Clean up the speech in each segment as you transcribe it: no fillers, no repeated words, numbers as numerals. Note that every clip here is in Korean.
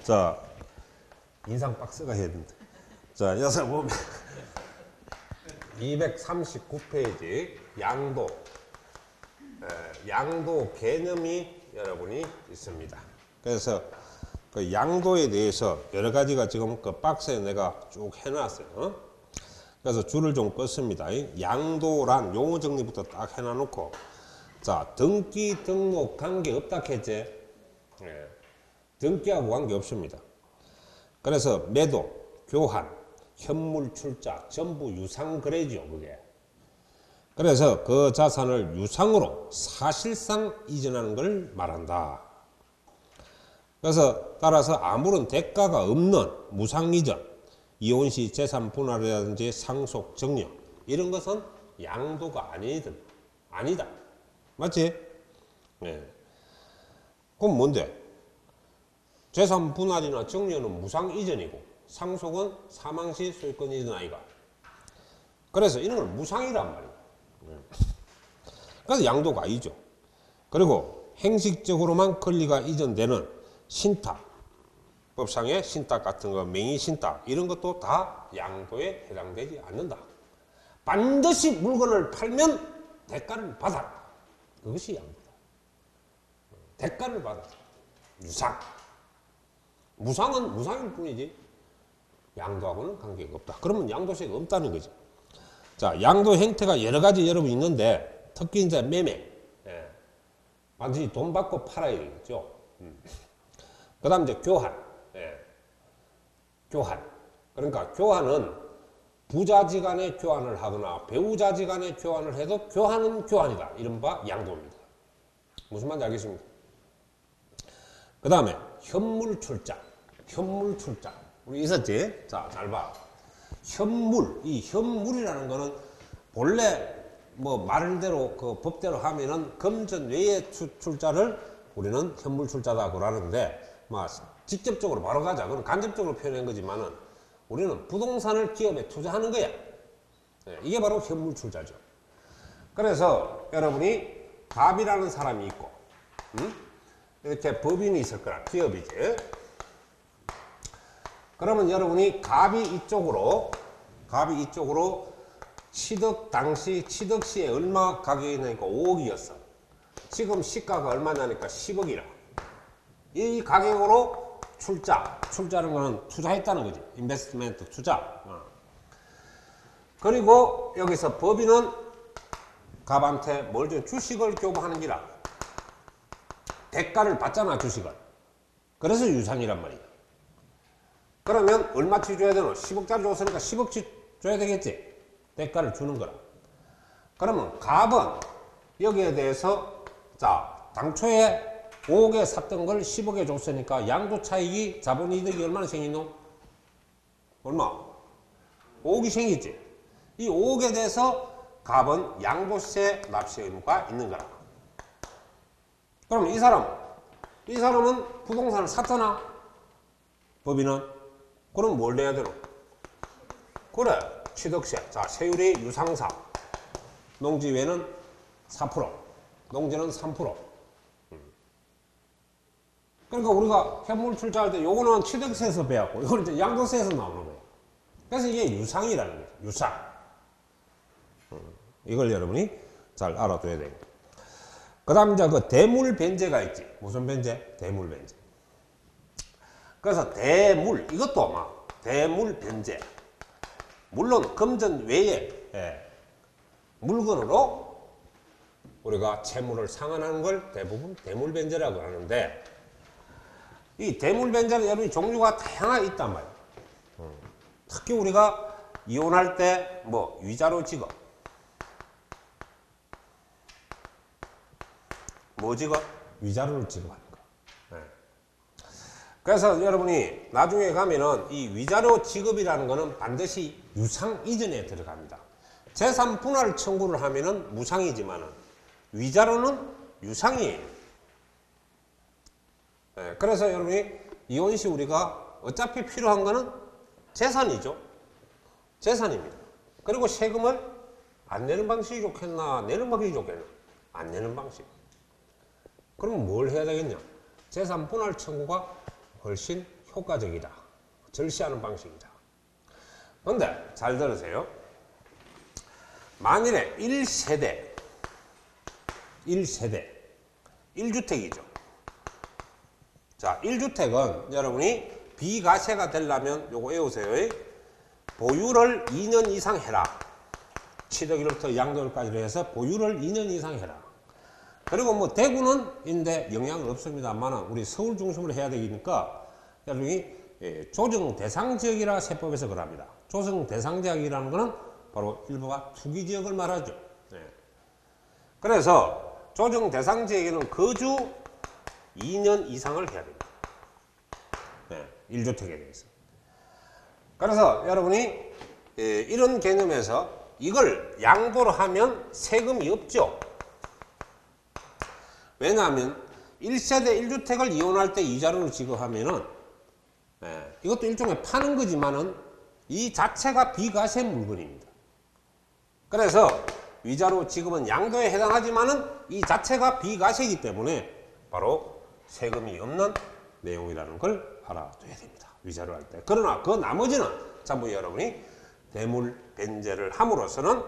자, 인상 박스가 해야 된다. 자, 여기서 보면 239페이지 양도. 양도 개념이 여러분이 있습니다. 그래서 그 양도에 대해서 여러 가지가 지금 그 박스에 내가 쭉 해놨어요. 그래서 줄을 좀 껐습니다. 양도란 용어 정리부터 딱 해놔놓고, 자, 등기 등록 관계 없다 했지? 등기하고 관계 없습니다. 그래서 매도, 교환, 현물 출자 전부 유상거래죠, 그게. 그래서 그 자산을 유상으로 사실상 이전하는 걸 말한다. 그래서 따라서 아무런 대가가 없는 무상이전, 이혼시 재산 분할이라든지 상속 정려 이런 것은 양도가 아니다. 맞지? 네. 그럼 뭔데? 재산 분할이나 정려는 무상 이전이고 상속은 사망시 소유권 이전 아이가. 그래서 이런 걸 무상이란 말이야. 그래서 양도가 아니죠. 그리고 행식적으로만 권리가 이전되는 신탁, 법상의 신탁 같은 거, 명의신탁 이런 것도 다 양도에 해당되지 않는다. 반드시 물건을 팔면 대가를 받아라. 그것이 양도다. 대가를 받아라. 유상. 무상은 무상일 뿐이지 양도하고는 관계가 없다. 그러면 양도세가 없다는 거죠. 자, 양도 형태가 여러 가지 여러분 있는데 특히 이제 매매, 반드시 돈 받고 팔아야 되겠죠. 그 다음 이제 교환, 교환. 그러니까 교환은 부자지간에 교환을 하거나 배우자지간에 교환을 해도 교환은 교환이다. 이른바 양도입니다. 무슨 말인지 알겠습니까? 그 다음에 현물 출자. 현물 출자. 우리 있었지? 자, 잘 봐. 현물. 이 현물이라는 거는 본래 뭐 말대로 그 법대로 하면은 금전 외의 출자를 우리는 현물 출자다 그러는데, 뭐 직접적으로 바로 가자. 그건 간접적으로 표현한 거지만은 우리는 부동산을 기업에 투자하는 거야. 이게 바로 현물 출자죠. 그래서 여러분이 갑이라는 사람이 있고, 이렇게 법인이 있을 거라. 기업이지. 그러면 여러분이 갑이 이쪽으로 취득 당시 취득 시에 얼마 가격이 나니까 5억이었어. 지금 시가가 얼마냐니까 10억이라. 이 가격으로 출자라는 거는 투자했다는 거지. 인베스트먼트 투자. 그리고 여기서 법인은 갑한테 뭘 줘? 주식을 교부하는 기라. 대가를 받잖아, 주식을. 그래서 유상이란 말이야. 그러면 얼마치 줘야 되노? 10억짜리 줬으니까 10억치 줘야 되겠지? 대가를 주는 거라. 그러면 갑은 여기에 대해서, 자, 당초에 5억에 샀던 걸 10억에 줬으니까 양도 차익이 자본이득이 얼마나 생기노? 얼마? 5억이 생기지. 이 5억에 대해서 갑은 양도세 납세 의무가 있는 거라. 그럼 이 사람은 부동산을 샀잖아. 법인은. 그럼 뭘 내야 되노? 그래, 취득세. 자, 세율이 유상사. 농지외는 4%, 농지는 3%. 그러니까 우리가 현물 출자할 때 요거는 취득세에서 배웠고, 이거는 이제 양도세에서 나오는 거예요. 그래서 이게 유상이라는 거예요. 유상. 이걸 여러분이 잘 알아둬야 되고. 그 다음 이제 그 대물 변제가 있지. 무슨 변제? 대물 변제. 그래서 대물, 이것도 막 대물 변제. 물론 금전 외에 물건으로 우리가 채무를 상환하는 걸 대부분 대물 변제라고 하는데, 이 대물 변제는 여러분이 종류가 다양하게 있단 말이에요. 특히 우리가 이혼할 때 뭐 위자료 지급, 뭐 지급? 위자료를 지급하는 거. 그래서 여러분이 나중에 가면은 이 위자료 지급이라는 거는 반드시 유상 이전에 들어갑니다. 재산 분할 청구를 하면은 무상이지만은 위자료는 유상이에요. 그래서 여러분이 이혼 시 우리가 어차피 필요한 거는 재산이죠. 재산입니다. 그리고 세금을 안 내는 방식이 좋겠나, 내는 방식이 좋겠나? 안 내는 방식. 그럼 뭘 해야 되겠냐? 재산 분할 청구가 훨씬 효과적이다. 절시하는 방식이다. 근데 잘 들으세요. 만일에 1세대 1주택이죠. 자, 1주택은 여러분이 비과세가 되려면 요거 외우세요. 보유를 2년 이상 해라. 취득일부터 양도일까지로 해서 보유를 2년 이상 해라. 그리고 뭐 대구는 인데 영향은 없습니다만 우리 서울 중심으로 해야 되니까 여러분이 조정 대상 지역이라 세법에서 그럽니다. 조정 대상 지역이라는 것은 바로 일부가 투기 지역을 말하죠. 그래서 조정 대상 지역에는 거주 2년 이상을 해야 됩니다. 1주택에 대해서. 그래서 여러분이 이런 개념에서 이걸 양도를 하면 세금이 없죠. 왜냐하면 1세대 1주택을 이혼할 때 이자료를 지급하면은 이것도 일종의 파는 거지만은 이 자체가 비과세 물건입니다. 그래서 위자료 지급은 양도에 해당하지만은 이 자체가 비과세이기 때문에 바로 세금이 없는 내용이라는 걸 알아둬야 됩니다. 위자료 할 때. 그러나 그 나머지는 전부 여러분이 대물 변제를 함으로써는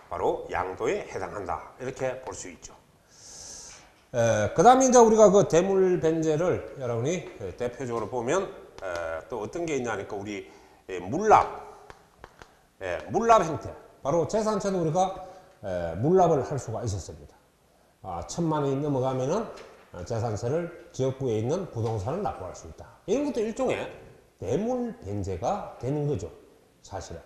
바로 양도에 해당한다. 이렇게 볼 수 있죠. 그 다음에 이제 우리가 그 대물 변제를 여러분이 대표적으로 보면 또 어떤 게 있냐니까 우리 물납, 물납 형태. 바로 재산세도 우리가 물납을 할 수가 있었습니다. 1,000만 원이 넘어가면은 재산세를 지역구에 있는 부동산을 납부할 수 있다. 이런 것도 일종의 대물 변제가 되는 거죠. 사실은.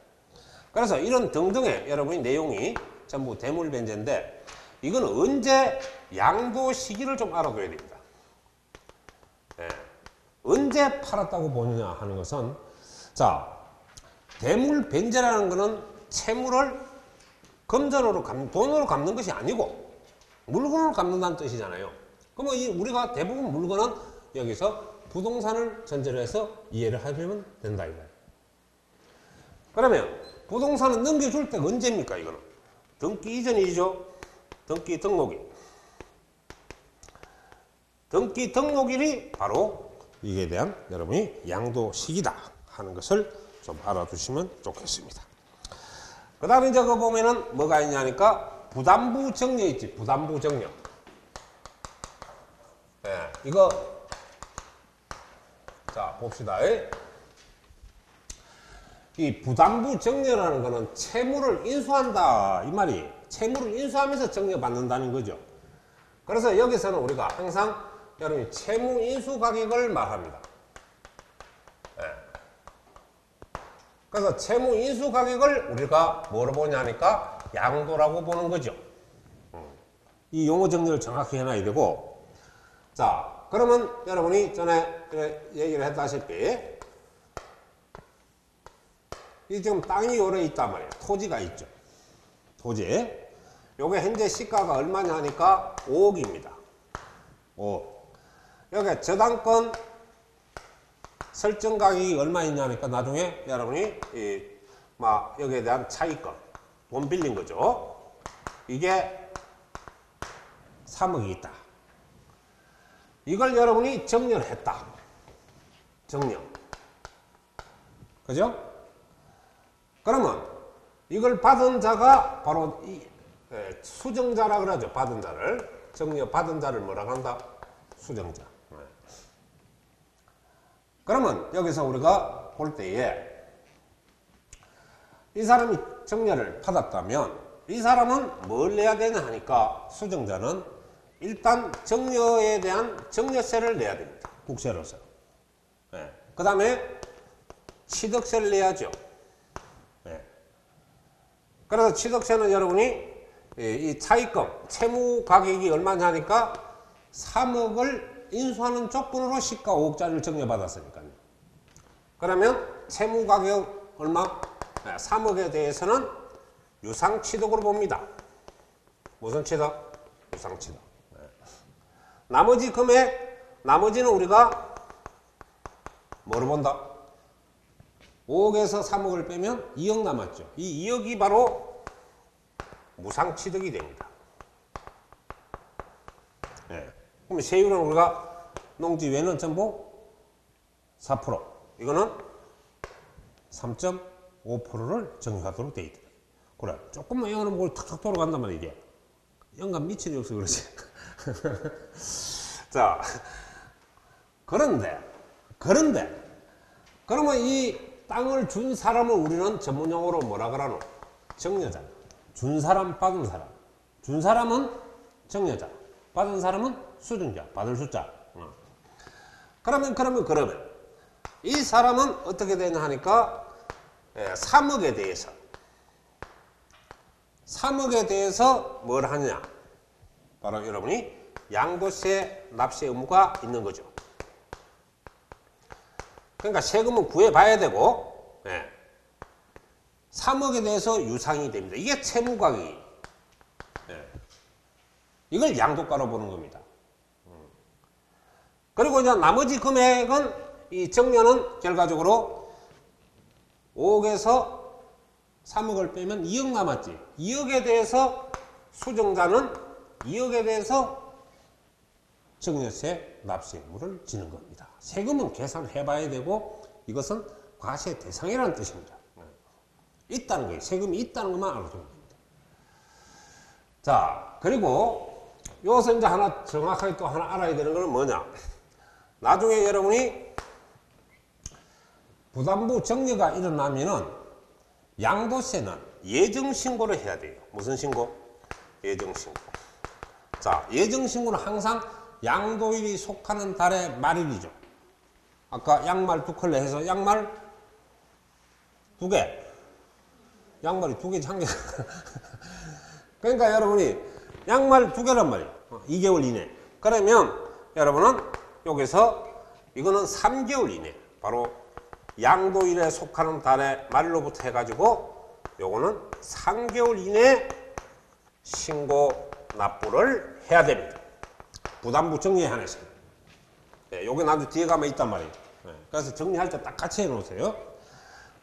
그래서 이런 등등의 여러분이 내용이 전부 대물 변제인데 이건 언제 양도 시기를 좀 알아둬야 됩니다. 언제 팔았다고 보느냐 하는 것은 자, 대물 변제라는 것은 채무를 금전으로 돈으로 갚는 것이 아니고 물건으로 갚는다는 뜻이잖아요. 그러면 우리가 대부분 물건은 여기서 부동산을 전제로 해서 이해를 하면 된다 이거예요. 그러면 부동산은 넘겨줄 때가 언제입니까? 이거는 등기 이전이죠. 등기 등록일. 등기 등록일이 바로 이게 대한 여러분이 양도 시기다 하는 것을 좀 알아두시면 좋겠습니다. 그 다음에 이제 그 보면은 뭐가 있냐니까 부담부 정려 있지. 부담부 정려. 이거 자 봅시다. 이 부담부 정려라는 거는 채무를 인수한다 이 말이. 채무를 인수하면서 정려받는다는 거죠. 그래서 여기서는 우리가 항상 여러분이 채무 인수 가격을 말합니다. 그래서 채무 인수 가격을 우리가 뭐로 보냐니까 양도라고 보는 거죠. 이 용어 정리를 정확히 해놔야 되고, 자 그러면 여러분이 전에 얘기를 했다시피 이 지금 땅이 요래 있단 말이에요. 토지가 있죠. 토지. 요게 현재 시가가 얼마냐 하니까 5억입니다. 5억. 여기 저당권 설정 가격이 얼마 있냐니까 나중에 여러분이 막 여기에 대한 차익금, 돈 빌린 거죠. 이게 3억이 있다. 이걸 여러분이 정려를 했다. 정려. 그죠? 그러면 이걸 받은 자가 바로 이 수정자라 그러죠. 받은 자를. 정려 받은 자를 뭐라고 한다? 수정자. 그러면 여기서 우리가 볼 때에 이 사람이 정려를 받았다면 이 사람은 뭘 내야 되냐 하니까 수정자는 일단 정려에 대한 정려세를 내야 됩니다. 국세로서. 그 다음에 취득세를 내야죠. 그래서 취득세는 여러분이 이 차익금, 채무 가격이 얼마냐 하니까 3억을 인수하는 조건으로 시가 5억짜리를 정려받았으니까요. 그러면 채무 가격 얼마? 3억에 대해서는 유상취득으로 봅니다. 무슨 취득? 유상취득. 나머지 금액, 나머지는 우리가 뭐로 본다? 5억에서 3억을 빼면 2억 남았죠. 이 2억이 바로 무상취득이 됩니다. 그럼 세율은 우리가 농지외는 전부 4%. 이거는 3.5%를 정의하도록 돼 있더래. 그래. 조금만 영어는 뭘 탁탁 돌아간단 말이야, 이게. 영감 미친이 없어, 그렇지. 자, 그런데, 그러면 이 땅을 준 사람을 우리는 전문용어로 뭐라 그러노? 정여자. 준 사람, 받은 사람. 준 사람은 정여자. 받은 사람은 수증자. 받을 숫자. 그러면. 이 사람은 어떻게 되냐 하니까, 3억에 대해서 뭘 하느냐? 바로 여러분이 양도세 납세 의무가 있는 거죠. 그러니까 세금은 구해봐야 되고, 3억에 대해서 유상이 됩니다. 이게 채무가격이. 이걸 양도가로 보는 겁니다. 그리고 이제 나머지 금액은 이 정년은 결과적으로 5억에서 3억을 빼면 2억 남았지. 2억에 대해서 수정자는 2억에 대해서 증여세 납세 의무를 지는 겁니다. 세금은 계산해 봐야 되고 이것은 과세 대상이라는 뜻입니다. 있다는 거예요. 세금이 있다는 것만 알아두면 됩니다. 자, 그리고 여기서 이제 하나 정확하게 또 하나 알아야 되는 것은 뭐냐? 나중에 여러분이 부담부 정려가 일어나면은 양도세는 예정신고를 해야 돼요. 무슨 신고? 예정신고. 자, 예정신고는 항상 양도일이 속하는 달의 말일이죠. 아까 양말 2컬레 해서 양말 2개. 양말이 2개지 1개. 그러니까 여러분이 양말 2개란 말이에요. 2개월 이내. 그러면 여러분은 여기서 이거는 3개월 이내. 바로 양도일에 속하는 달의 말로부터 해가지고 요거는 3개월 이내 신고 납부를 해야 됩니다. 부담부 정리에 한해서. 요게 나도 뒤에 가면 있단 말이에요. 그래서 정리할 때 딱 같이 해 놓으세요.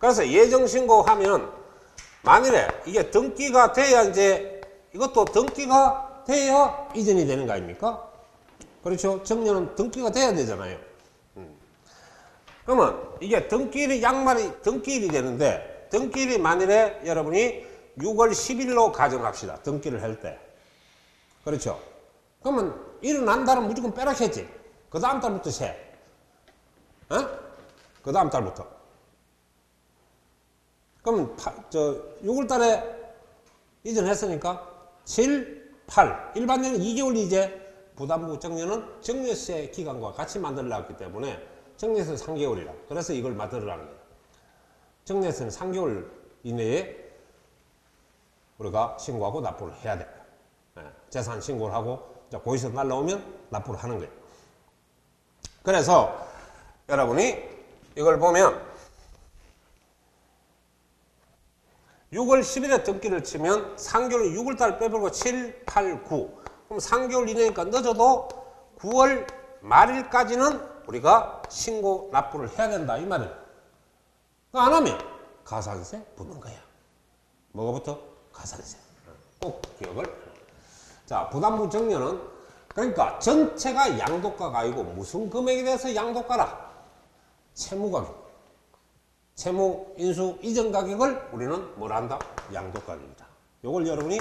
그래서 예정신고하면 만일에 이게 등기가 돼야 이제 이것도 등기가 돼야 이전이 되는 거 아닙니까? 그렇죠? 정년은 등기가 돼야 되잖아요. 그러면 이게 등기일이 양말이 등기일이 되는데 등기일이 만일에 여러분이 6월 10일로 가정합시다. 등기를 할 때. 그렇죠? 그러면 일어난 달은 무조건 빼락했지. 그 다음 달부터 세. 그 다음 달부터. 그러면 6월 달에 이전했으니까 7, 8. 일반적인 2개월 이제 부담부 정년은 정려세 기간과 같이 만들어놨기 때문에 정려세 3개월이라. 그래서 이걸 만들어라는 거예요. 정려세는 3개월 이내에 우리가 신고하고 납부를 해야 돼요. 재산 신고를 하고 고의서 날라오면 납부를 하는 거예요. 그래서 여러분이 이걸 보면 6월 10일에 등기를 치면 3개월 6월달 빼버리고 7, 8, 9 그럼 3개월 이내니까 늦어도 9월 말일까지는 우리가 신고 납부를 해야 된다 이 말이에요. 안 하면 가산세 붙는 거야. 뭐가부터? 가산세. 꼭 기억을. 자, 부담부 정려는 그러니까 전체가 양도가가 아니고 무슨 금액에 대해서 양도가라? 채무가격. 채무 인수 이전 가격을 우리는 뭘 한다? 양도가격이다. 요걸 여러분이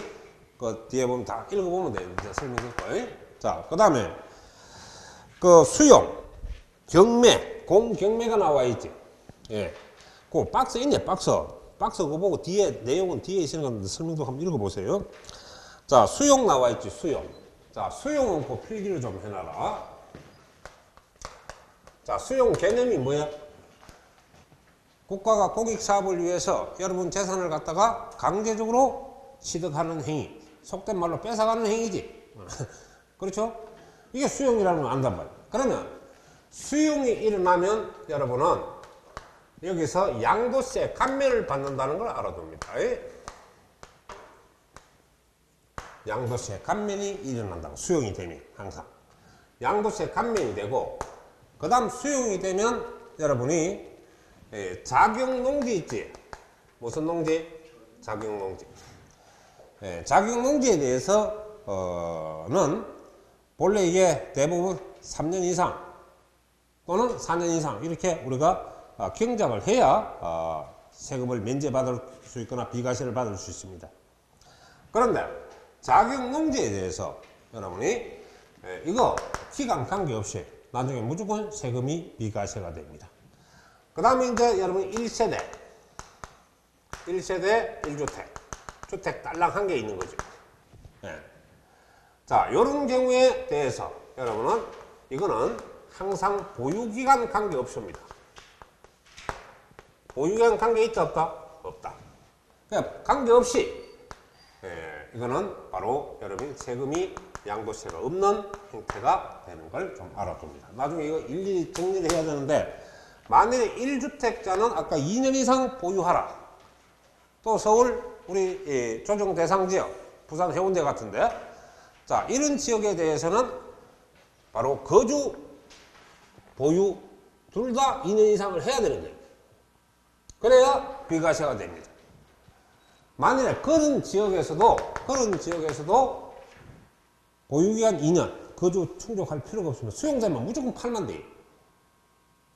그 뒤에 보면 다 읽어보면 돼요. 이제 설명할 거예요. 자, 그 다음에 그 수용, 경매, 공경매가 나와 있지. 예. 그 박스 있네, 박스. 박스 그거 보고 뒤에 내용은 뒤에 있으니까 설명도 한번 읽어보세요. 자, 수용 나와 있지, 수용. 자, 수용은 그 필기를 좀 해놔라. 자, 수용 개념이 뭐야? 국가가 공익사업을 위해서 여러분 재산을 갖다가 강제적으로 취득하는 행위. 속된 말로 뺏어가는 행위지. 그렇죠? 이게 수용이라는 걸 안단 말이에요. 그러면 수용이 일어나면 여러분은 여기서 양도세 감면을 받는다는 걸 알아둡니다. 양도세 감면이 일어난다고. 수용이 되면 항상 양도세 감면이 되고, 그 다음 수용이 되면 여러분이 자격농지 있지. 무슨 농지? 자격농지. 자격농지에 대해서는 본래 이게 대부분 3년 이상 또는 4년 이상 이렇게 우리가 경작을 해야 세금을 면제받을 수 있거나 비과세를 받을 수 있습니다. 그런데 자격농지에 대해서 여러분이 이거 기간 관계없이 나중에 무조건 세금이 비과세가 됩니다. 그 다음에 이제 여러분 1세대 1주택 주택 딸랑 한 개 있는 거죠. 자, 요런 경우에 대해서 여러분은 이거는 항상 보유기간 관계 없습니다. 보유기간 관계 있다 없다? 없다. 그러니까 관계없이 이거는 바로 여러분 세금이 양도세가 없는 형태가 되는 걸 좀 알아둡니다. 나중에 이거 일일이 정리를 해야 되는데 만일에 1주택자는 아까 2년 이상 보유하라. 또 서울 우리 조정 대상 지역 부산 해운대 같은데 자 이런 지역에 대해서는 바로 거주 보유 둘 다 2년 이상을 해야 되는 거예요. 그래야 비과세가 됩니다. 만일에 그런 지역에서도 보유기간 2년 거주 충족할 필요가 없으면 수용자만 무조건 팔면 돼요.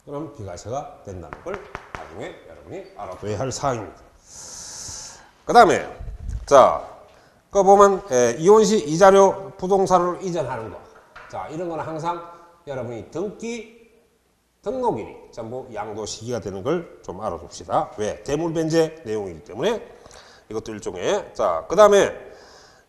그럼 비과세가 된다는 걸 나중에 여러분이 알아둬야 할 사항입니다. 그 다음에 자 그 보면 이혼시 이자료 부동산으로 이전하는 거. 자 이런 거는 항상 여러분이 등록일이 전부 양도 시기가 되는 걸 좀 알아둡시다. 왜? 대물변제 내용이기 때문에 이것도 일종의 자 그 다음에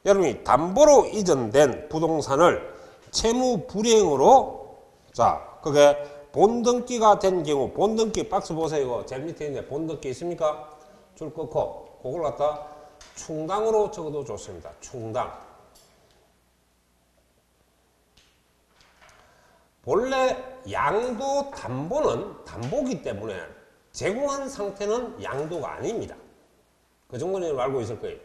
여러분이 담보로 이전된 부동산을 채무 불이행으로 자 그게 본등기가 된 경우 본등기 박스 보세요. 이거 제일 밑에 있네. 본등기 있습니까? 줄 끊고 그걸 갖다 충당으로 적어도 좋습니다. 충당. 본래 양도 담보는 담보기 때문에 제공한 상태는 양도가 아닙니다. 그 정도는 알고 있을 거예요.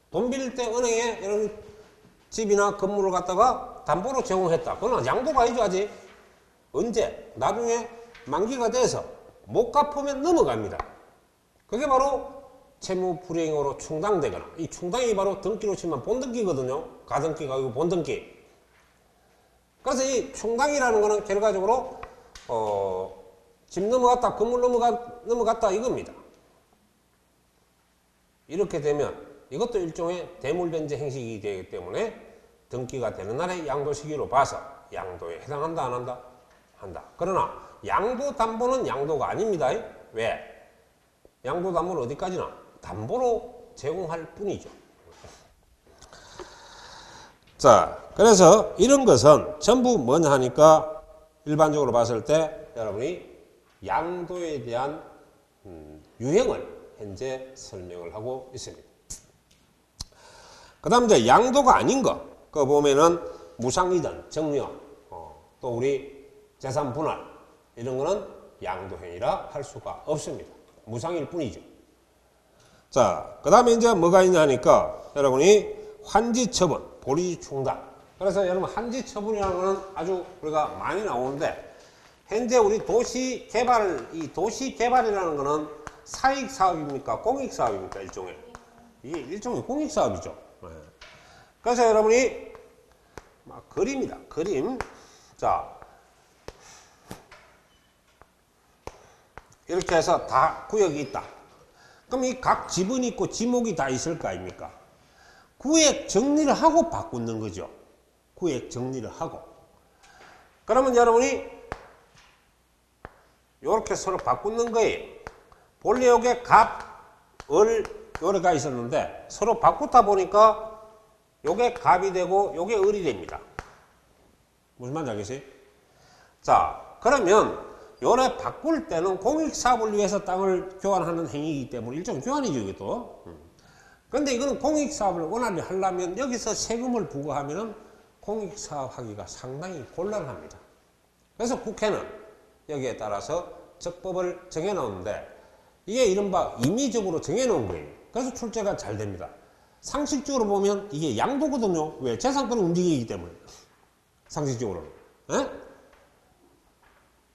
돈 빌릴 때 은행에 이런 집이나 건물을 갖다가 담보로 제공했다. 그건 양도가 아니죠, 아직. 언제? 나중에 만기가 돼서 못 갚으면 넘어갑니다. 그게 바로 채무 불이행으로 충당되거나 이 충당이 바로 등기로 치면 본등기거든요. 가등기가 아니고 본등기. 그래서 이 충당이라는 거는 결과적으로 집 넘어갔다, 건물 넘어갔다 이겁니다. 이렇게 되면 이것도 일종의 대물변제 행식이 되기 때문에 등기가 되는 날의 양도 시기로 봐서 양도에 해당한다 안 한다? 한다. 그러나 양도 담보는 양도가 아닙니다. 왜? 양도 담보는 어디까지나 담보로 제공할 뿐이죠. 자, 그래서 이런 것은 전부 뭐냐 하니까 일반적으로 봤을 때 여러분이 양도에 대한 유형을 현재 설명을 하고 있습니다. 그 다음 이제 양도가 아닌 거, 그 보면은 무상이든 정려, 또 우리 재산 분할, 이런 거는 양도행위라 할 수가 없습니다. 무상일 뿐이죠. 자, 그 다음에 이제 뭐가 있냐 하니까 여러분이 환지처분, 보리충당. 그래서 여러분 환지처분이라는 거는 아주 우리가 많이 나오는데 현재 우리 도시개발, 이 도시개발이라는 거는 사익사업입니까? 공익사업입니까? 일종의. 이게 일종의 공익사업이죠. 그래서 여러분이 그림이다. 그림. 자, 이렇게 해서 다 구역이 있다. 그럼 이 각 지분이 있고 지목이 다 있을 거 아닙니까? 구획 정리를 하고 바꾸는 거죠. 구획 정리를 하고. 그러면 여러분이 이렇게 서로 바꾸는 거예요. 본래 여기에 갑, 을, 요래가 있었는데 서로 바꾸다 보니까 요게 갑이 되고 요게 을이 됩니다. 무슨 말인지 알겠어요? 자, 그러면 요래 바꿀 때는 공익사업을 위해서 땅을 교환하는 행위이기 때문에 일종의 교환이죠, 이것도. 근데 이거는 공익사업을 원활히 하려면 여기서 세금을 부과하면 공익사업 하기가 상당히 곤란합니다. 그래서 국회는 여기에 따라서 적법을 정해놓는데 이게 이른바 임의적으로 정해놓은 거예요. 그래서 출제가 잘 됩니다. 상식적으로 보면 이게 양도거든요. 왜? 재산권을 움직이기 때문에. 상식적으로는.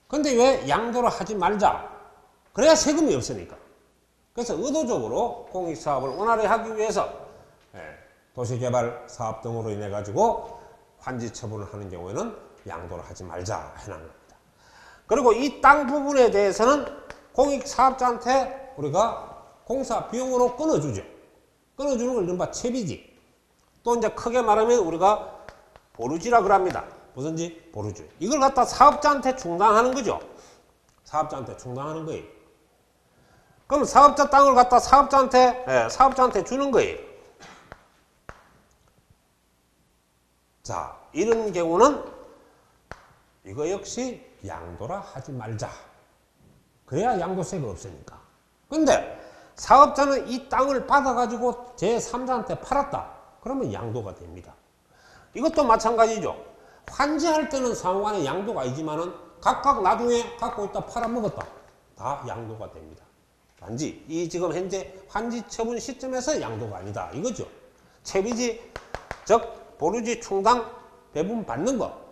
근데 왜 양도를 하지 말자? 그래야 세금이 없으니까. 그래서 의도적으로 공익사업을 원활히 하기 위해서 도시개발 사업 등으로 인해 가지고 환지처분을 하는 경우에는 양도를 하지 말자 해놓은 겁니다. 그리고 이 땅 부분에 대해서는 공익사업자한테 우리가 공사 비용으로 끊어주죠. 끊어주는 걸 이른바 채비지. 또 이제 크게 말하면 우리가 보루지라 그럽니다. 무슨지? 보루지. 이걸 갖다 사업자한테 충당하는 거죠. 사업자한테 충당하는 거예요. 그럼 사업자 땅을 갖다 사업자한테 주는 거예요. 자, 이런 경우는 이거 역시 양도라 하지 말자. 그래야 양도세가 없으니까. 근데 사업자는 이 땅을 받아가지고 제3자한테 팔았다. 그러면 양도가 됩니다. 이것도 마찬가지죠. 환지할 때는 상호간에 양도가 아니지만은 각각 나중에 갖고 있다 팔아먹었다. 다 양도가 됩니다. 단지 이 지금 현재 환지 처분 시점에서 양도가 아니다. 이거죠. 채비지, 즉 보루지 충당 배분 받는 거.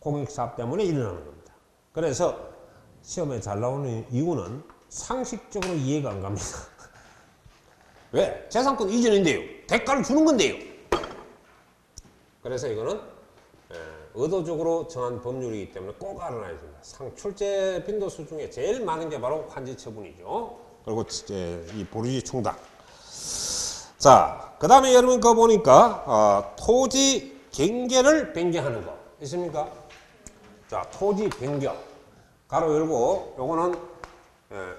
공익사업 때문에 일어나는 겁니다. 그래서 시험에 잘 나오는 이유는 상식적으로 이해가 안 갑니다. 왜? 재산권 이전인데요. 대가를 주는 건데요. 그래서 이거는 의도적으로 정한 법률이기 때문에 꼭 알아놔야 됩니다. 출제 빈도수 중에 제일 많은 게 바로 환지 처분이죠. 그리고 이 보루지 충당. 자, 그 다음에 여러분 거 보니까 토지 경계를 변경하는 거 있습니까? 자, 토지 변경 가로 열고 요거는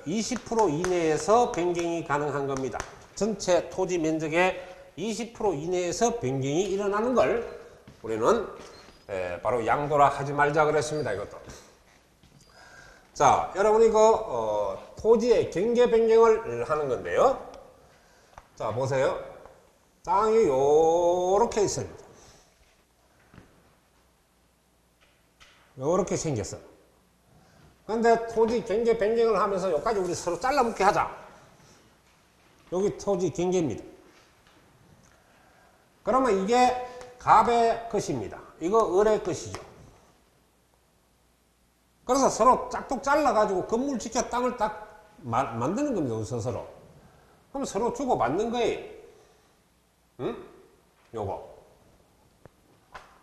20% 이내에서 변경이 가능한 겁니다. 전체 토지 면적의 20% 이내에서 변경이 일어나는 걸 우리는 바로 양도라 하지 말자 그랬습니다. 이것도. 자, 여러분이 토지의 경계 변경을 하는 건데요. 자, 보세요. 땅이 요렇게 있습니다. 요렇게 생겼어요. 근데 토지 경계 변경을 하면서 여기까지 우리 서로 잘라붙게 하자. 여기 토지 경계입니다. 그러면 이게 갑의 것입니다. 이거 을의 것이죠. 그래서 서로 짝뚝 잘라가지고 건물 지켜 땅을 딱 만드는 겁니다. 여기서 서로. 그럼 서로 주고 받는 거예요. 응? 요거.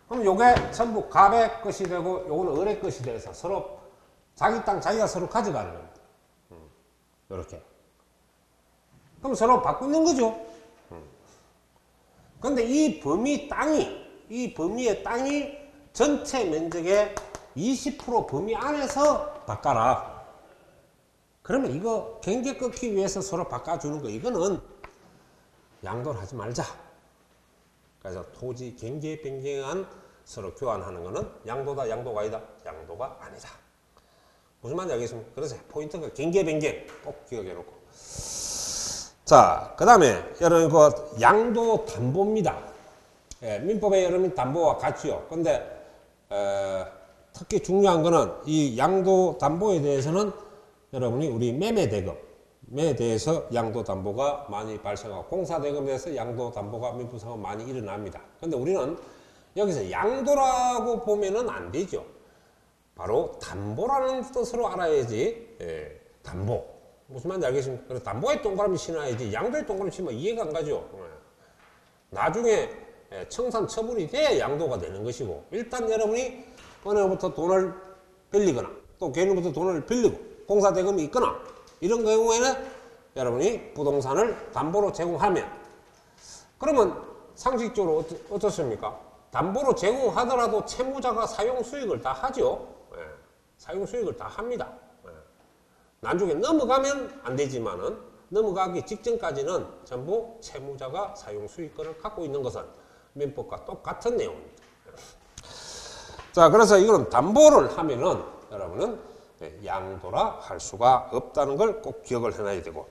그럼 요게 전부 갑의 것이 되고 요거는 을의 것이 돼서 서로 자기 땅 자기가 서로 가져가는 겁니다. 요렇게. 그럼 서로 바꾸는 거죠. 근데 이 범위의 땅이 전체 면적의 20% 범위 안에서 바꿔라. 그러면 이거 경계 끊기 위해서 서로 바꿔주는 거, 이거는 양도를 하지 말자. 그래서 토지 경계 변경안 서로 교환하는 거는 양도다, 양도가 아니다? 양도가 아니다. 무슨 말인지 알겠습니까? 그래서 포인트가 경계 변경 꼭 기억해 놓고. 자, 그 다음에 여러분 그 양도 담보입니다. 민법에 여러분 담보와 같이요. 근데 특히 중요한 거는 이 양도 담보에 대해서는 여러분이 우리 매매 대금에 대해서 양도 담보가 많이 발생하고 공사 대금에 대해서 양도 담보가 민법상은 많이 일어납니다. 근데 우리는 여기서 양도라고 보면은 안 되죠. 바로 담보라는 뜻으로 알아야지. 담보. 무슨 말인지 알겠습니까? 그래서 담보에 동그라미 신어야지 양도에 동그라미 신으면 이해가 안 가죠. 나중에 청산 처분이 돼야 양도가 되는 것이고, 일단 여러분이 은행부터 돈을 빌리거나 또 개인으로부터 돈을 빌리고 공사 대금이 있거나 이런 경우에는 여러분이 부동산을 담보로 제공하면, 그러면 상식적으로 어떻습니까? 담보로 제공하더라도 채무자가 사용 수익을 다 하죠. 사용 수익을 다 합니다. 나중에 넘어가면 안 되지만은 넘어가기 직전까지는 전부 채무자가 사용 수익권을 갖고 있는 것은 민법과 똑같은 내용입니다. 자, 그래서 이거는 담보를 하면은 여러분은 양도라 할 수가 없다는 걸 꼭 기억을 해놔야 되고,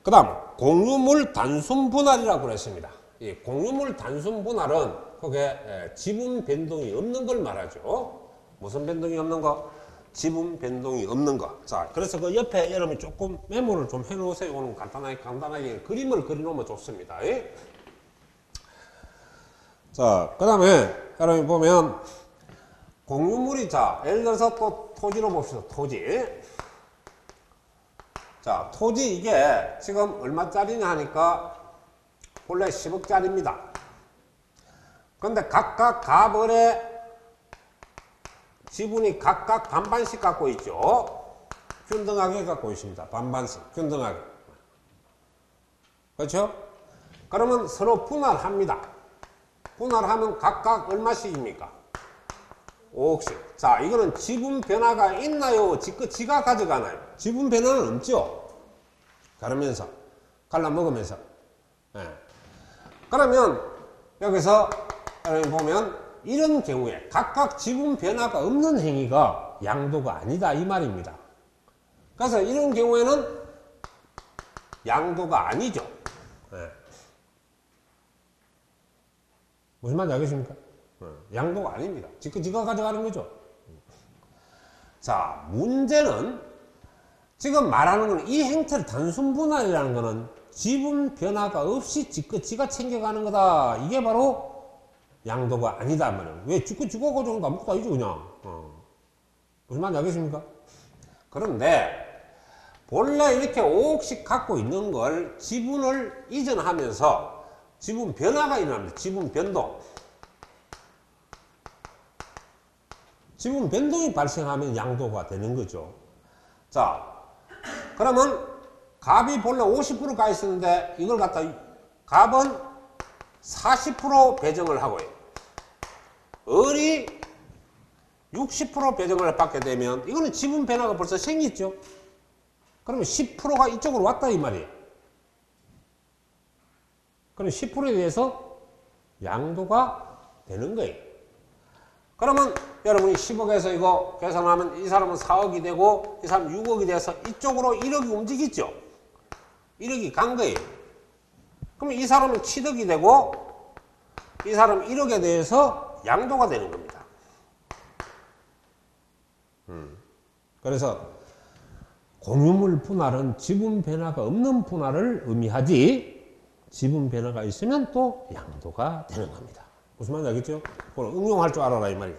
그 다음 공유물 단순 분할이라고 그랬습니다. 이 공유물 단순 분할은 그게 지분 변동이 없는 걸 말하죠. 무슨 변동이 없는 거? 지분 변동이 없는 거. 자, 그래서 그 옆에 여러분이 조금 메모를 좀 해놓으세요. 이거는 간단하게 그림을 그려놓으면 좋습니다. 자, 그 다음에 여러분이 보면 공유물이, 자, 예를 들어서 또 토지로 봅시다. 토지. 자, 토지 이게 지금 얼마짜리냐 하니까 원래 10억짜리입니다. 근데 각각 갑을의 지분이 각각 반반씩 갖고 있죠. 균등하게 갖고 있습니다. 반반씩 균등하게. 그렇죠? 그러면 서로 분할합니다. 분할하면 각각 얼마씩입니까? 5억씩. 자, 이거는 지분 변화가 있나요? 지가 가져가나요? 지분 변화는 없죠. 가르면서 갈라먹으면서. 예. 그러면 여기서 여러분 보면 이런 경우에 각각 지분 변화가 없는 행위가 양도가 아니다 이 말입니다. 그래서 이런 경우에는 양도가 아니죠. 예. 무슨 말인지 알겠습니까? 양도가 아닙니다. 지가 가져가는 거죠. 자, 문제는 지금 말하는 건 이 행태를 단순 분할이라는 거는 지분 변화가 없이 지가 챙겨가는 거다. 이게 바로 양도가 아니다 말이에요. 왜 지가 가져오는 거 아무것도 아니죠 그냥. 무슨 말인지 알겠습니까? 그런데 본래 이렇게 5억씩 갖고 있는 걸 지분을 이전하면서 지분 변화가 일어납니다. 지분 변동. 지분 변동이 발생하면 양도가 되는 거죠. 자, 그러면 갑이 본래 50% 가 있었는데 이걸 갖다 갑은 40% 배정을 하고요. 을이 60% 배정을 받게 되면 이거는 지분 변화가 벌써 생겼죠. 그러면 10%가 이쪽으로 왔다 이 말이에요. 그럼 10%에 대해서 양도가 되는 거예요. 그러면 여러분이 10억에서 이거 계산하면 이 사람은 4억이 되고 이 사람은 6억이 돼서 이쪽으로 1억이 움직이죠. 1억이 간 거예요. 그러면 이 사람은 7억이 되고 이 사람은 1억에 대해서 양도가 되는 겁니다. 그래서 공유물 분할은 지분 변화가 없는 분할을 의미하지 지분 변화가 있으면 또 양도가 되는 겁니다. 무슨 말인지 알겠죠? 그걸 응용할 줄 알아라 이 말이에요.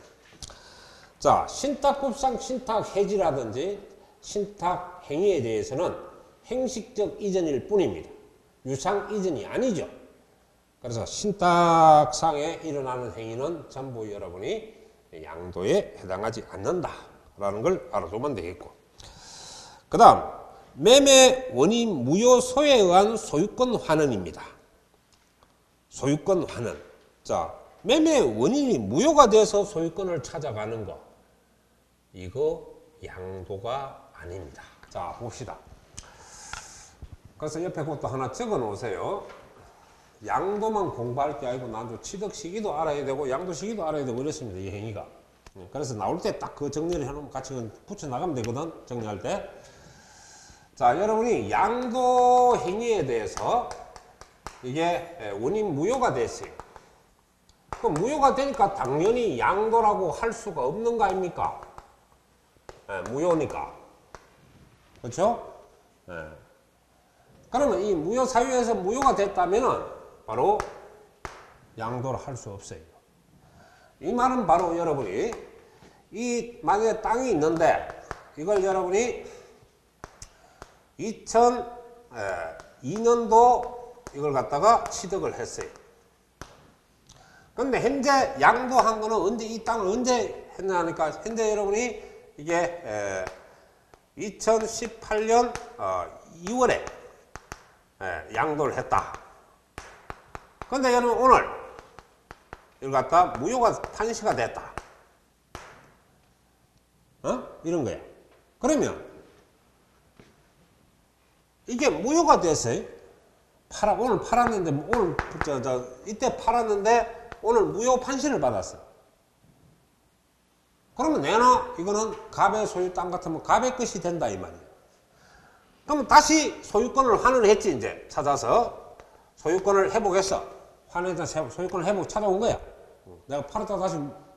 자, 신탁법상 신탁 해지라든지 신탁 행위에 대해서는 행식적 이전일 뿐입니다. 유상 이전이 아니죠. 그래서 신탁상에 일어나는 행위는 전부 여러분이 양도에 해당하지 않는다라는 걸 알아두면 되겠고, 그 다음 매매 원인 무효 소에 의한 소유권 환원입니다. 소유권 환원. 자, 매매 원인이 무효가 돼서 소유권을 찾아가는 거, 이거 양도가 아닙니다. 자, 봅시다. 그래서 옆에 것도 하나 적어 놓으세요. 양도만 공부할 게 아니고 나도 취득 시기도 알아야 되고 양도 시기도 알아야 되고 이렇습니다. 이 행위가. 그래서 나올 때 딱 그 정리를 해놓으면 같이 붙여 나가면 되거든. 정리할 때. 자, 여러분이 양도 행위에 대해서 이게 원인 무효가 됐어요. 그 무효가 되니까 당연히 양도라고 할 수가 없는 거 아닙니까? 무효니까. 그렇죠? 그러면 이 무효 사유에서 무효가 됐다면은 바로 양도를 할 수 없어요. 이 말은 바로 여러분이 이 만약에 땅이 있는데 이걸 여러분이 2002년도 이걸 갖다가 취득을 했어요. 근데 현재 양도한 거는 언제, 이 땅을 언제 했냐 하니까 현재 여러분이 이게 2018년 2월에 양도를 했다. 근데 여러분 오늘 이걸 갖다 무효가 판시가 됐다. 이런 거야. 그러면 이게 무효가 됐어요. 오늘 팔았는데 오늘 이때 팔았는데 오늘 무효 판시를 받았어. 그러면 내나 이거는 갑의 소유 땅 같으면 갑의 것이 된다 이 말이에요. 그럼 다시 소유권을 환원했지. 이제 찾아서 소유권을 회복했어. 환원해서 소유권을 회복 찾아온 거야. 내가 팔았다가 다시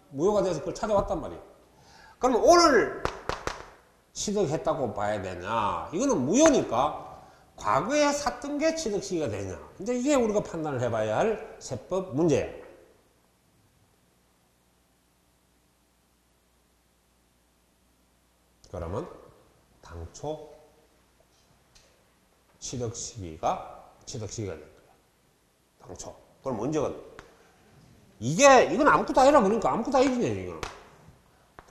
무효가 돼서 그걸 찾아왔단 말이에요. 그럼 오늘 취득했다고 봐야 되냐? 이거는 무효니까 과거에 샀던 게 취득 시기가 되냐? 이제 이게 우리가 판단을 해봐야 할 세법 문제예요. 그러면 당초 취득 시기가 될 거예요. 당초. 그럼 언제가? 이건 아무것도 아니라 그러니까 아무것도 아니지, 이거는.